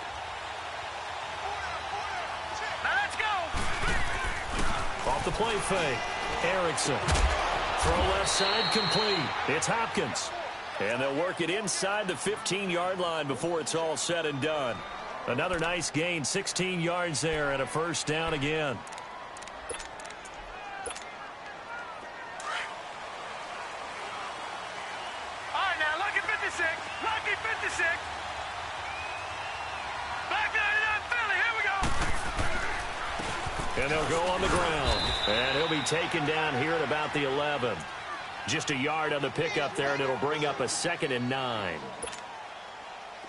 Off the play fake. Erickson. Throw left side complete. It's Hopkins. And they'll work it inside the 15-yard line before it's all said and done. Another nice gain, 16 yards there and a 1st down again. All right, now, lucky 56. Lucky 56. Back down to that Philly. Here we go. And they'll go on the ground. And he'll be taken down here at about the 11. Just a yard on the pickup there, and it'll bring up a 2nd and 9.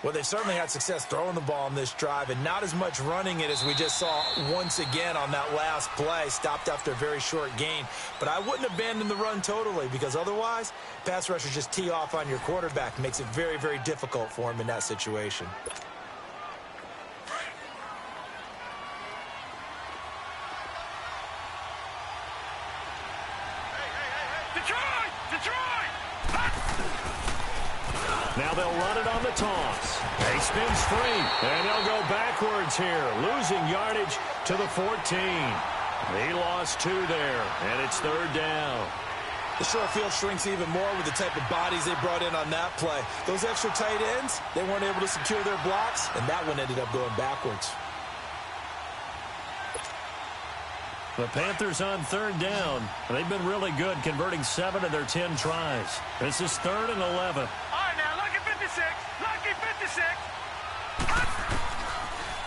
Well, they've certainly had success throwing the ball on this drive, and not as much running it as we just saw once again on that last play. Stopped after a very short gain. But I wouldn't abandon the run totally, because otherwise, pass rushers just tee off on your quarterback. Makes it very, very difficult for him in that situation. Now they'll run it on the toss. He spins free, and they'll go backwards here, losing yardage to the 14. He lost 2 there, and it's 3rd down. The short field shrinks even more with the type of bodies they brought in on that play. Those extra tight ends, they weren't able to secure their blocks, and that one ended up going backwards. The Panthers on 3rd down. They've been really good, converting 7 of their 10 tries. This is 3rd and 11. All right, now, lucky 56. Lucky 56.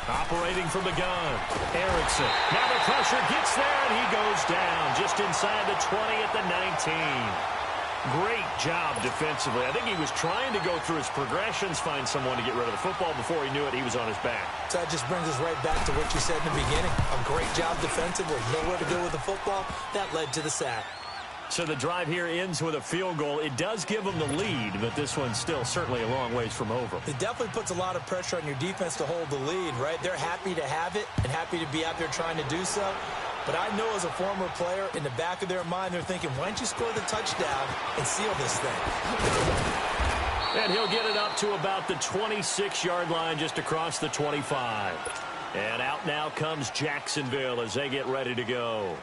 Operating from the gun, Erickson. Now the pressure gets there, and he goes down just inside the 20 at the 19. Great job defensively. I think he was trying to go through his progressions, find someone to get rid of the football. Before he knew it, he was on his back. So that just brings us right back to what you said in the beginning. A great job defensively. Nowhere to go with the football. That led to the sack. So the drive here ends with a field goal. It does give them the lead, but this one's still certainly a long ways from over. It definitely puts a lot of pressure on your defense to hold the lead, right? They're happy to have it and happy to be out there trying to do so. But I know as a former player, in the back of their mind, they're thinking, why don't you score the touchdown and seal this thing? And he'll get it up to about the 26-yard line, just across the 25. And out now comes Jacksonville as they get ready to go.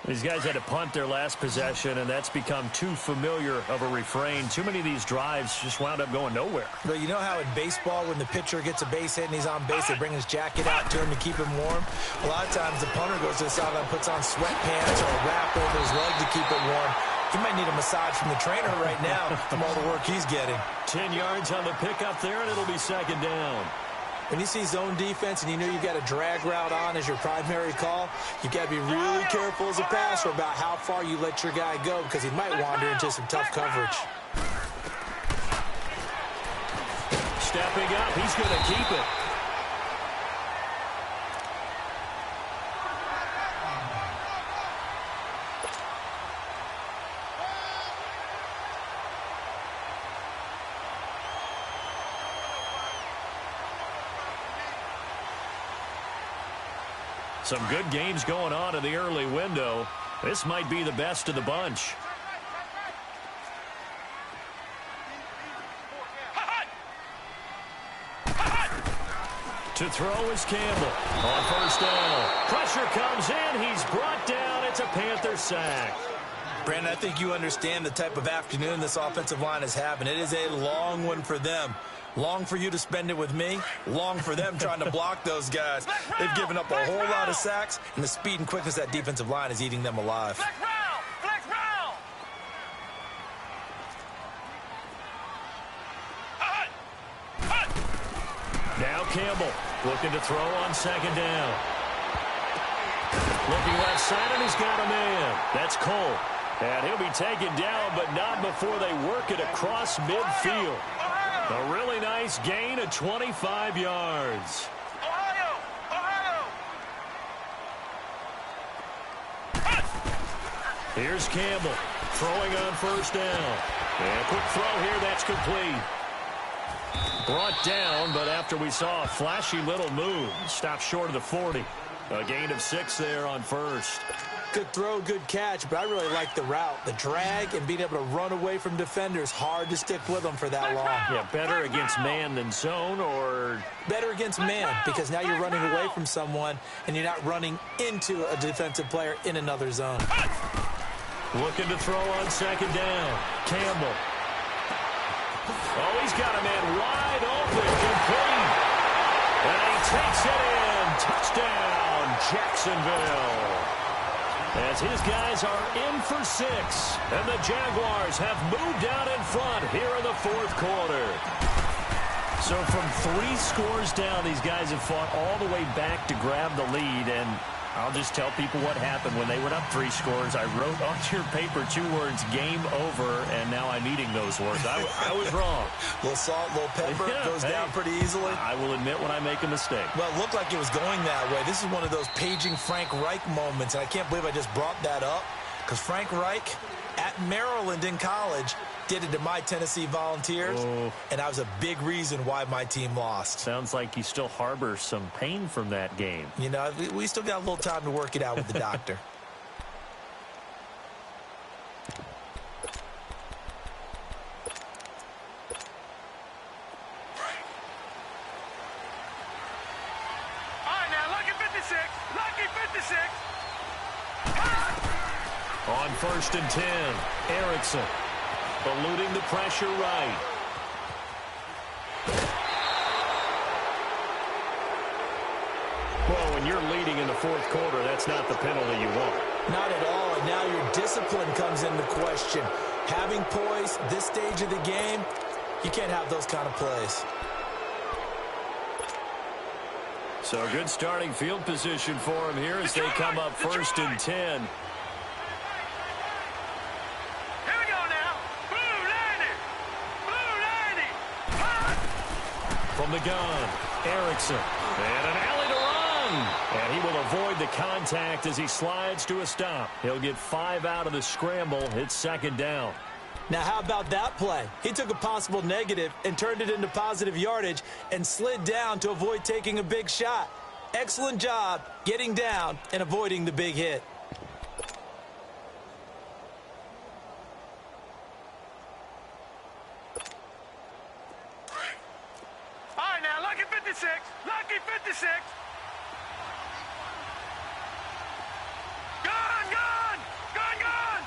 These guys had to punt their last possession, and that's become too familiar of a refrain. Too many of these drives just wound up going nowhere. But you know how in baseball, when the pitcher gets a base hit and he's on base, they bring his jacket out to him to keep him warm? A lot of times the punter goes to the sideline, puts on sweatpants or a wrap over his leg to keep it warm. He might need a massage from the trainer right now from all the work he's getting. 10 yards on the pickup there, and it'll be second down. When you see zone defense and you know you've got a drag route on as your primary call, you've got to be really careful as a passer about how far you let your guy go because he might wander into some tough coverage. Stepping up, he's going to keep it. Some good games going on in the early window. This might be the best of the bunch. To throw is Campbell on first down. Pressure comes in. He's brought down. It's a Panther sack. Brandon, I think you understand the type of afternoon this offensive line is having. It is a long one for them. Long for you to spend it with me. Long for them trying to block those guys. They've given up a whole lot of sacks, and the speed and quickness of that defensive line is eating them alive. Now Campbell looking to throw on second down. Looking left side, and he's got a man. That's Cole. And he'll be taken down, but not before they work it across midfield. A really nice gain of 25 yards. Here's Campbell throwing on first down. And a quick throw here, that's complete. Brought down, but after we saw a flashy little move, stopped short of the 40. A gain of 6 there on first. Good throw, good catch, but I really like the route. The drag and being able to run away from defenders, hard to stick with them for that long. Yeah, better against man than zone, or? Better against man, because now you're running away from someone and you're not running into a defensive player in another zone. Looking to throw on second down. Campbell. Oh, he's got a man wide open, complete. And he takes it in. Touchdown, Jacksonville. As his guys are in for 6. And the Jaguars have moved out in front here in the fourth quarter. So from 3 scores down, these guys have fought all the way back to grab the lead. And I'll just tell people what happened when they went up 3 scores. I wrote onto your paper 2 words, game over, and now I'm eating those words. I was wrong. A little salt, a little pepper, goes down pretty easily. I will admit when I make a mistake. Well, it looked like it was going that way. This is one of those paging Frank Reich moments, and I can't believe I just brought that up, because Frank Reich at Maryland in college did it to my Tennessee Volunteers, and I was a big reason why my team lost. Sounds like you still harbor some pain from that game. You know, we still got a little time to work it out with the doctor. All right, now, lucky 56. Lucky 56. On first and 10, Erickson. Eluding the pressure right. Well, when you're leading in the fourth quarter, that's not the penalty you want. Not at all, and now your discipline comes into question. Having poise this stage of the game, you can't have those kind of plays. So good starting field position for him here as they come up first and 10. From the gun, Erickson, and an alley to run. And he will avoid the contact as he slides to a stop. He'll get 5 out of the scramble. It's second down. Now, how about that play? He took a possible negative and turned it into positive yardage and slid down to avoid taking a big shot. Excellent job getting down and avoiding the big hit. Lucky 56. Lucky 56. Gun, gun, gun, gun.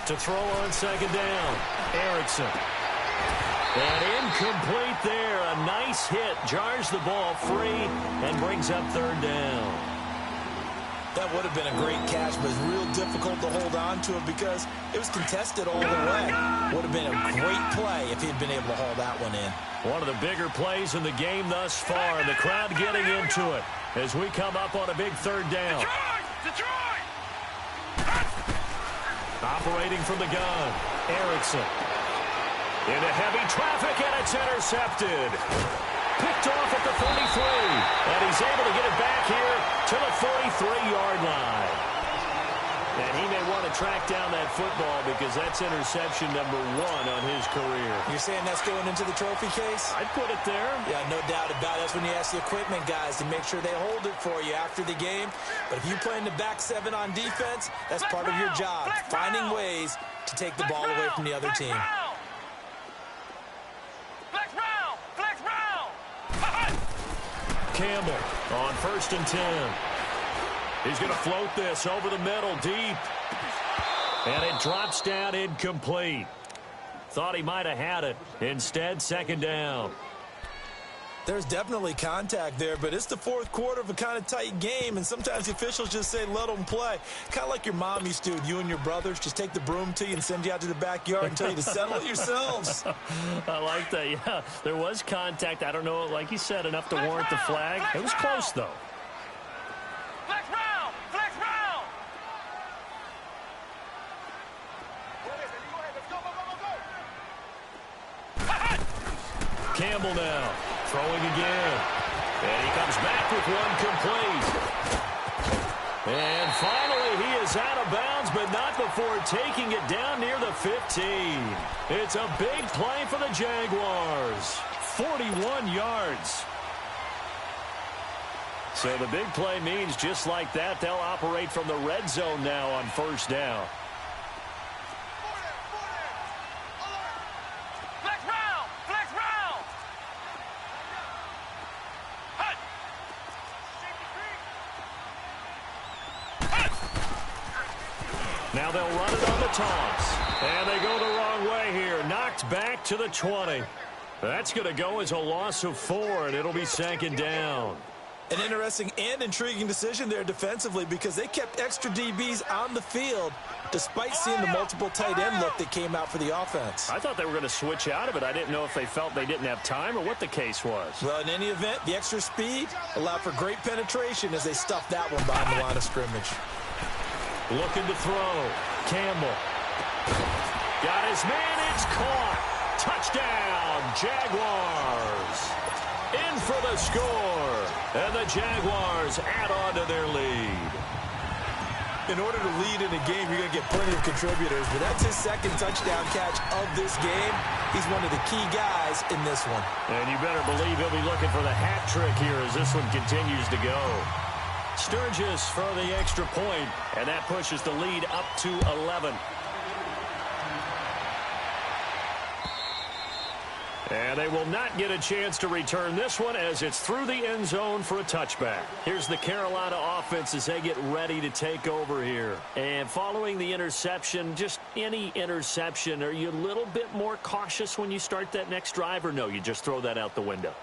To throw on second down, Erickson. And incomplete there. A nice hit. Jars the ball free and brings up third down. That would have been a great catch, but it's real difficult to hold on to it because it was contested all the way. Would have been a great play if he'd been able to haul that one in. One of the bigger plays in the game thus far, and the crowd getting into it as we come up on a big third down. Detroit! Operating from the gun, Erickson. Into heavy traffic, and it's intercepted. Picked off at the 43, and he's able to get it back here to the 43-yard line. And he may want to track down that football because that's interception number 1 on his career. You're saying that's going into the trophy case? I'd put it there. Yeah, no doubt about it. That's when you ask the equipment guys to make sure they hold it for you after the game. But if you play in the back 7 on defense, that's part of your job, finding ways to take the ball away from the other team. Campbell on 1st and 10. He's going to float this over the middle deep. And it drops down incomplete. Thought he might have had it. Instead, 2nd down. There's definitely contact there, but it's the 4th quarter of a kind of tight game, and sometimes the officials just say, let them play. Kind of like your mom used to, you and your brothers just take the broom to you and send you out to the backyard and tell you to settle it yourselves. I like that, yeah. There was contact. I don't know, like you said, enough to warrant the flag. It was close, though. Flex round! Flex round! Campbell now. Throwing again. And he comes back with one complete. And finally, he is out of bounds, but not before taking it down near the 15. It's a big play for the Jaguars. 41 yards. So the big play means just like that, they'll operate from the red zone now on 1st down. Now they'll run it on the toss. And they go the wrong way here. Knocked back to the 20. That's going to go as a loss of 4, and it'll be 2nd down. An interesting and intriguing decision there defensively because they kept extra DBs on the field despite seeing the multiple tight end look that came out for the offense. I thought they were going to switch out of it. I didn't know if they felt they didn't have time or what the case was. Well, in any event, the extra speed allowed for great penetration as they stuffed that one behind the line of scrimmage. Looking to throw. Campbell. Got his man. It's caught. Touchdown, Jaguars. In for the score. And the Jaguars add on to their lead. In order to lead in a game, you're going to get plenty of contributors, but that's his 2nd touchdown catch of this game. He's one of the key guys in this one. And you better believe he'll be looking for the hat trick here as this one continues to go. Sturgis for the extra point, and that pushes the lead up to 11. And they will not get a chance to return this one as it's through the end zone for a touchback. Here's the Carolina offense as they get ready to take over here. And following the interception, just any interception, are you a little bit more cautious when you start that next drive, or no, you just throw that out the window?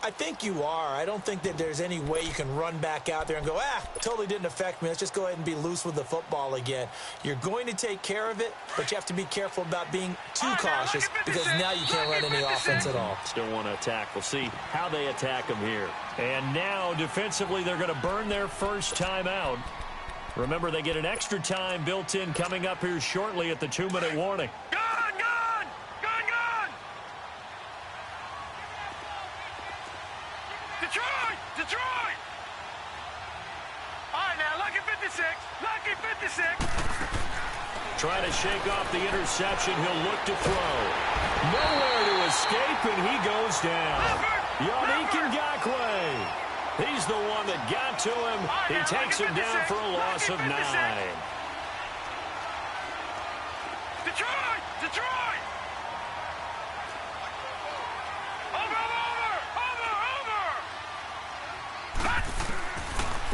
I think you are. I don't think that there's any way you can run back out there and go, totally didn't affect me. Let's just go ahead and be loose with the football again. You're going to take care of it, but you have to be careful about being too cautious because now you can't run any offense at all. Still want to attack. We'll see how they attack them here. And now, defensively, they're going to burn their first timeout. Remember, they get an extra time built in coming up here shortly at the 2-minute warning. Detroit! All right, now, lucky 56. Lucky 56. Trying to shake off the interception. He'll look to throw. Nowhere to escape, and he goes down. Yannick Ngakoue. He's the one that got to him. He takes him down for a loss of 9. Detroit!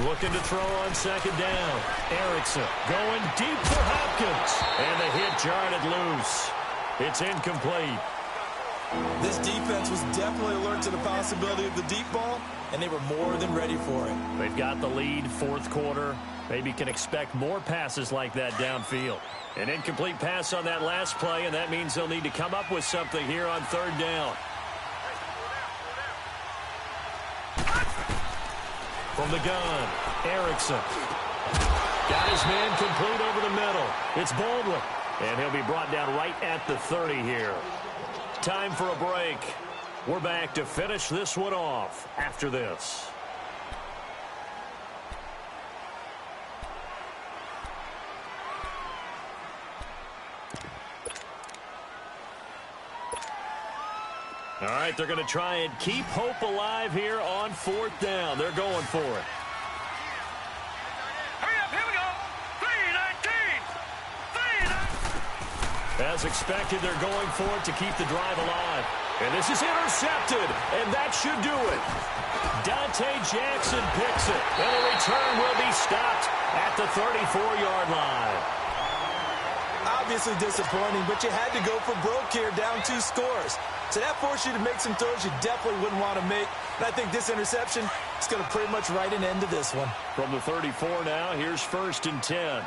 Looking to throw on 2nd down. Erickson going deep for Hopkins. And the hit jarred it loose. It's incomplete. This defense was definitely alert to the possibility of the deep ball, and they were more than ready for it. They've got the lead, 4th quarter. Maybe can expect more passes like that downfield. An incomplete pass on that last play, and that means they'll need to come up with something here on third down. From the gun, Erickson. Got his man complete over the middle. It's Baldwin, and he'll be brought down right at the 30 here. Time for a break. We're back to finish this one off after this. All right, they're going to try and keep hope alive here on fourth down. They're going for it. Hurry up, here we go. 3-19. As expected, they're going for it to keep the drive alive. And this is intercepted, and that should do it. Dante Jackson picks it, and the return will be stopped at the 34-yard line. Obviously disappointing, but you had to go for broke here, down 2 scores. So that forced you to make some throws you definitely wouldn't want to make. And I think this interception is going to pretty much write an end to this one. From the 34 now, here's 1st and 10.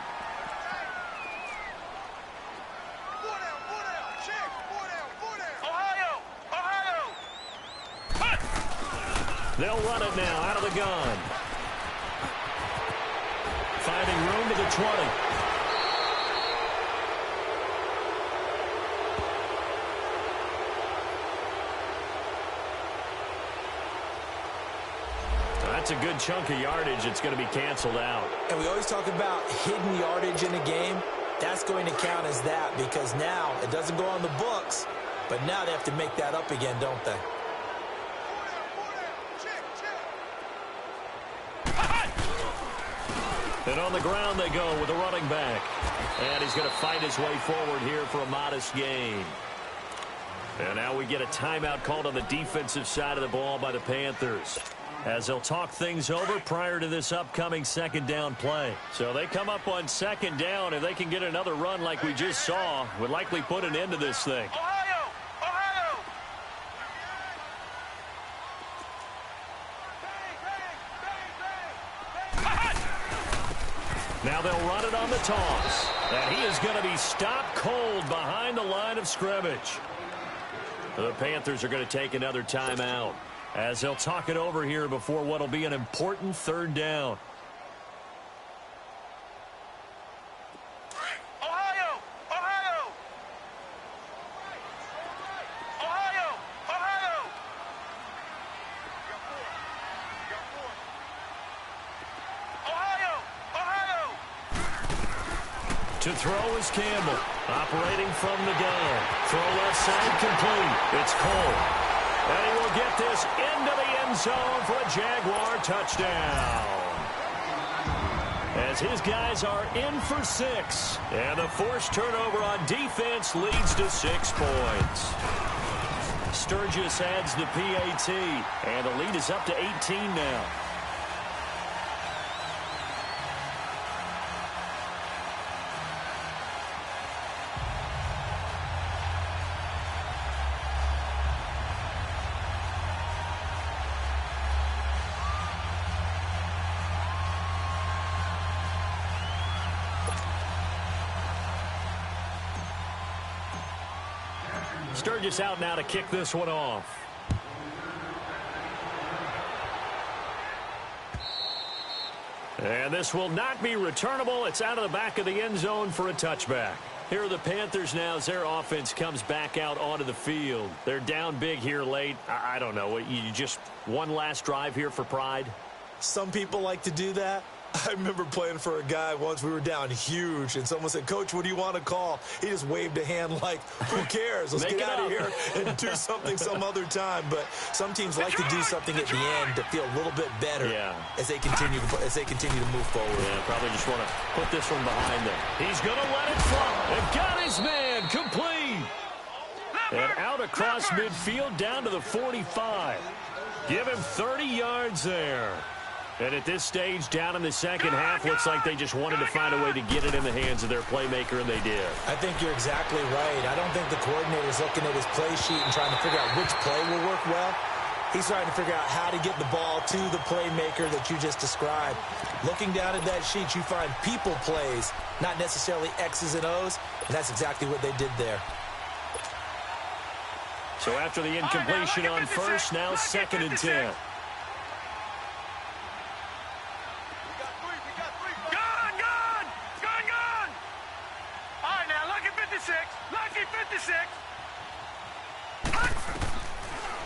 They'll run it now out of the gun. Finding room to the 20. That's a good chunk of yardage. It's going to be canceled out. And we always talk about hidden yardage in a game. That's going to count as that because now it doesn't go on the books, but now they have to make that up again, don't they? And on the ground they go with a running back. And he's going to fight his way forward here for a modest gain. And now we get a timeout called on the defensive side of the ball by the Panthers, as they'll talk things over prior to this upcoming second down play. So they come up on second down. If they can get another run like we just saw, would likely put an end to this thing. Ohio! Ohio! Now they'll run it on the toss. And he is going to be stopped cold behind the line of scrimmage. The Panthers are going to take another timeout, as they'll talk it over here before what will be an important third down. Ohio! Ohio! Ohio! Ohio! Ohio! Ohio! To throw is Campbell, operating from the gun. Throw left side complete. It's Cole. And he will get this into the end zone for a Jaguar touchdown, as his guys are in for 6. And the forced turnover on defense leads to 6 points. Sturgis adds the PAT, and the lead is up to 18 now. Sturgis out now to kick this one off. And this will not be returnable. It's out of the back of the end zone for a touchback. Here are the Panthers now as their offense comes back out onto the field. They're down big here late. I don't know. You just one last drive here for pride? Some people like to do that. I remember playing for a guy once. We were down huge, and someone said, "Coach, what do you want to call?" He just waved a hand like, "Who cares? Let's get out of here and do something some other time." But some teams like to do something at the end to feel a little bit better as they continue to move forward. Yeah, probably just want to put this one behind them. He's going to let it fly. And got his man complete. And out across midfield down to the 45. Give him 30 yards there. And at this stage, down in the second half, looks like they just wanted to find a way to get it in the hands of their playmaker, and they did. I think you're exactly right. I don't think the coordinator's looking at his play sheet and trying to figure out which play will work well. He's trying to figure out how to get the ball to the playmaker that you just described. Looking down at that sheet, you find people plays, not necessarily X's and O's, and that's exactly what they did there. So after the incompletion on first, now 2nd and 10.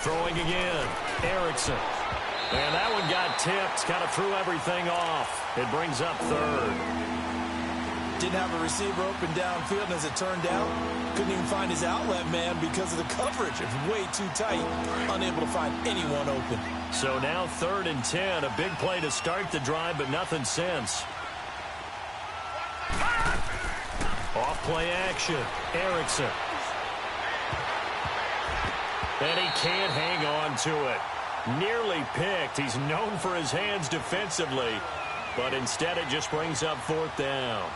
Throwing again, Erickson. And that one got tipped, kind of threw everything off. It brings up 3rd. Didn't have a receiver open downfield, and as it turned out, couldn't even find his outlet man because of the coverage. It was way too tight, unable to find anyone open. So now 3rd and 10, a big play to start the drive, but nothing since. Off play action, Erickson. And he can't hang on to it. Nearly picked. He's known for his hands defensively, but instead it just brings up 4th down.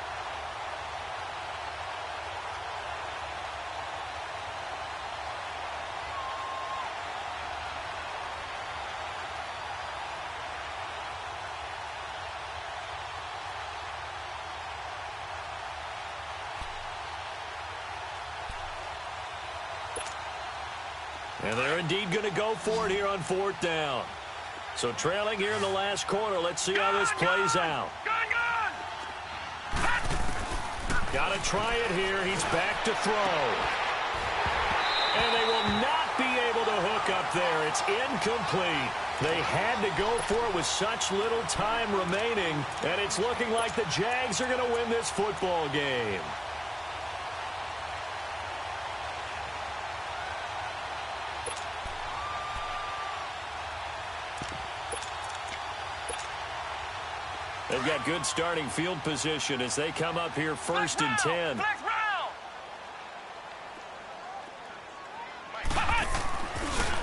And they're indeed going to go for it here on 4th down. So trailing here in the last quarter. Let's see how this plays out. Got to try it here. He's back to throw. And they will not be able to hook up there. It's incomplete. They had to go for it with such little time remaining. And it's looking like the Jags are going to win this football game. They've got good starting field position as they come up here 1st and 10.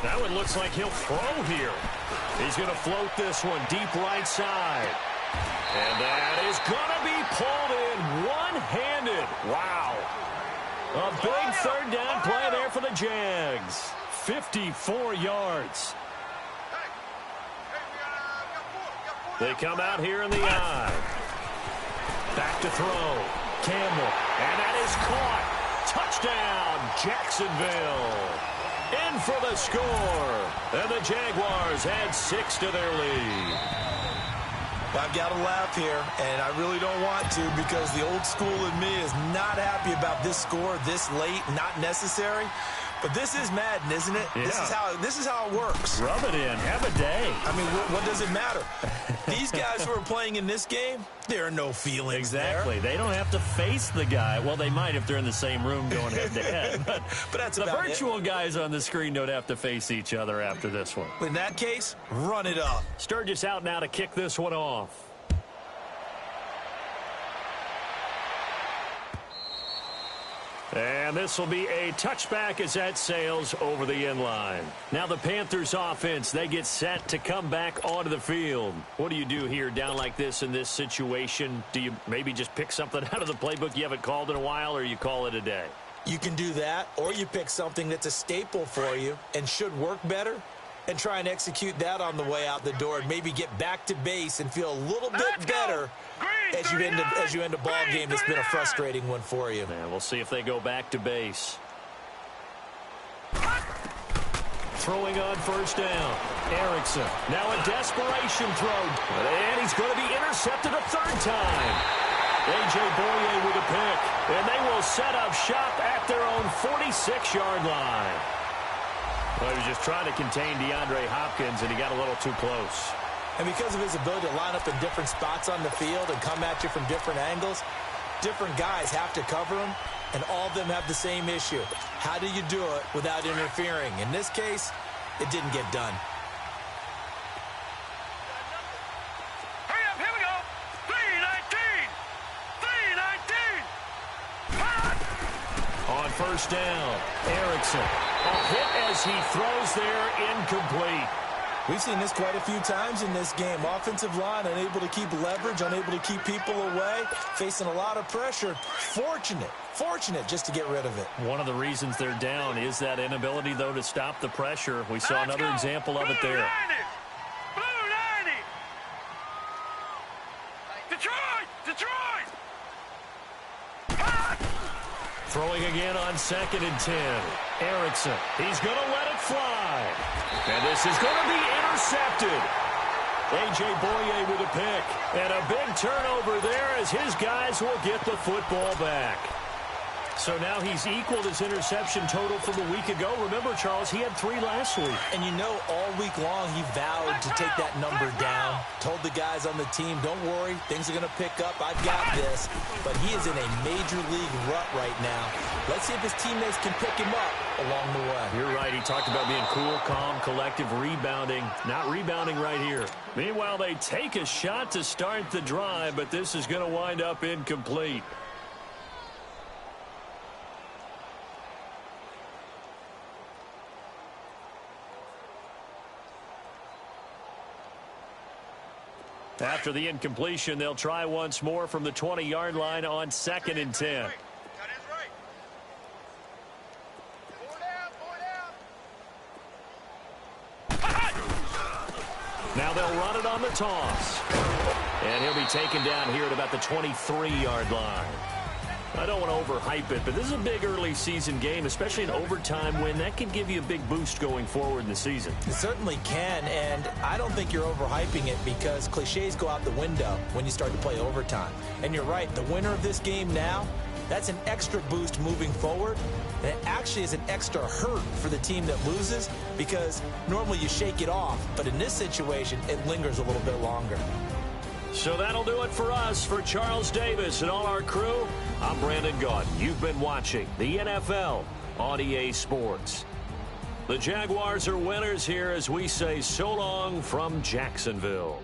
That one looks like he'll throw here. He's going to float this one deep right side. And that is going to be pulled in one-handed. Wow. A big 3rd down play there for the Jags. 54 yards. They come out here in the eye. Back to throw. Campbell. And that is caught. Touchdown, Jacksonville. In for the score. And the Jaguars add 6 to their lead. I've got to laugh here, and I really don't want to because the old school in me is not happy about this score this late, not necessary. But this is Madden, isn't it? Yeah. This is how it works. Rub it in. Have a day. I mean, what does it matter? These guys who are playing in this game, there are no feelings Exactly. there. They don't have to face the guy. Well, they might if they're in the same room going head-to-head. But that's the about virtual guys on the screen don't have to face each other after this one. In that case, run it up. Sturgis out now to kick this one off. And this will be a touchback as that sails over the end line. Now the Panthers offense, they get set to come back onto the field. What do you do here down like this in this situation? Do you maybe just pick something out of the playbook you haven't called in a while, or you call it a day? You can do that, or you pick something that's a staple for you and should work better and try and execute that on the way out the door and maybe get back to base and feel a little bit better as you end a ball game that's been a frustrating one for you. And we'll see if they go back to base. Throwing on 1st down. Erickson. Now a desperation throw. And he's going to be intercepted a 3rd time. A.J. Boye with a pick. And they will set up shop at their own 46-yard line. Well, he was just trying to contain DeAndre Hopkins, and he got a little too close. And because of his ability to line up in different spots on the field and come at you from different angles, different guys have to cover him, and all of them have the same issue. How do you do it without interfering? In this case, it didn't get done. Hurry up, here we go. 3-19. 3-19. On 1st down, Erickson. A hit as he throws there, incomplete. We've seen this quite a few times in this game. Offensive line unable to keep leverage, unable to keep people away, facing a lot of pressure. Fortunate just to get rid of it. One of the reasons they're down is that inability, though, to stop the pressure. We saw another example of it there. Blue 90! Detroit! Throwing again on 2nd and 10. Erickson, he's going to let it fly. And this is going to be intercepted. A.J. Boye with a pick. And a big turnover there as his guys will get the football back. So now he's equaled his interception total from a week ago. Remember, Charles, he had 3 last week. And you know, all week long he vowed to take that number down. Told the guys on the team, don't worry, things are going to pick up. I've got this. But he is in a major league rut right now. Let's see if his teammates can pick him up along the way. You're right. He talked about being cool, calm, collective, rebounding. Not rebounding right here. Meanwhile, they take a shot to start the drive, but this is going to wind up incomplete. After the incompletion, they'll try once more from the 20-yard line on 2nd and 10. Now they'll run it on the toss. And he'll be taken down here at about the 23-yard line. I don't want to overhype it, but this is a big early season game, especially an overtime win. That can give you a big boost going forward in the season. It certainly can, and I don't think you're overhyping it because cliches go out the window when you start to play overtime. And you're right, the winner of this game now, that's an extra boost moving forward. And it actually is an extra hurt for the team that loses because normally you shake it off, but in this situation, it lingers a little bit longer. So that'll do it for us. For Charles Davis and all our crew, I'm Brandon Gaudin. You've been watching the NFL on EA Sports. The Jaguars are winners here as we say so long from Jacksonville.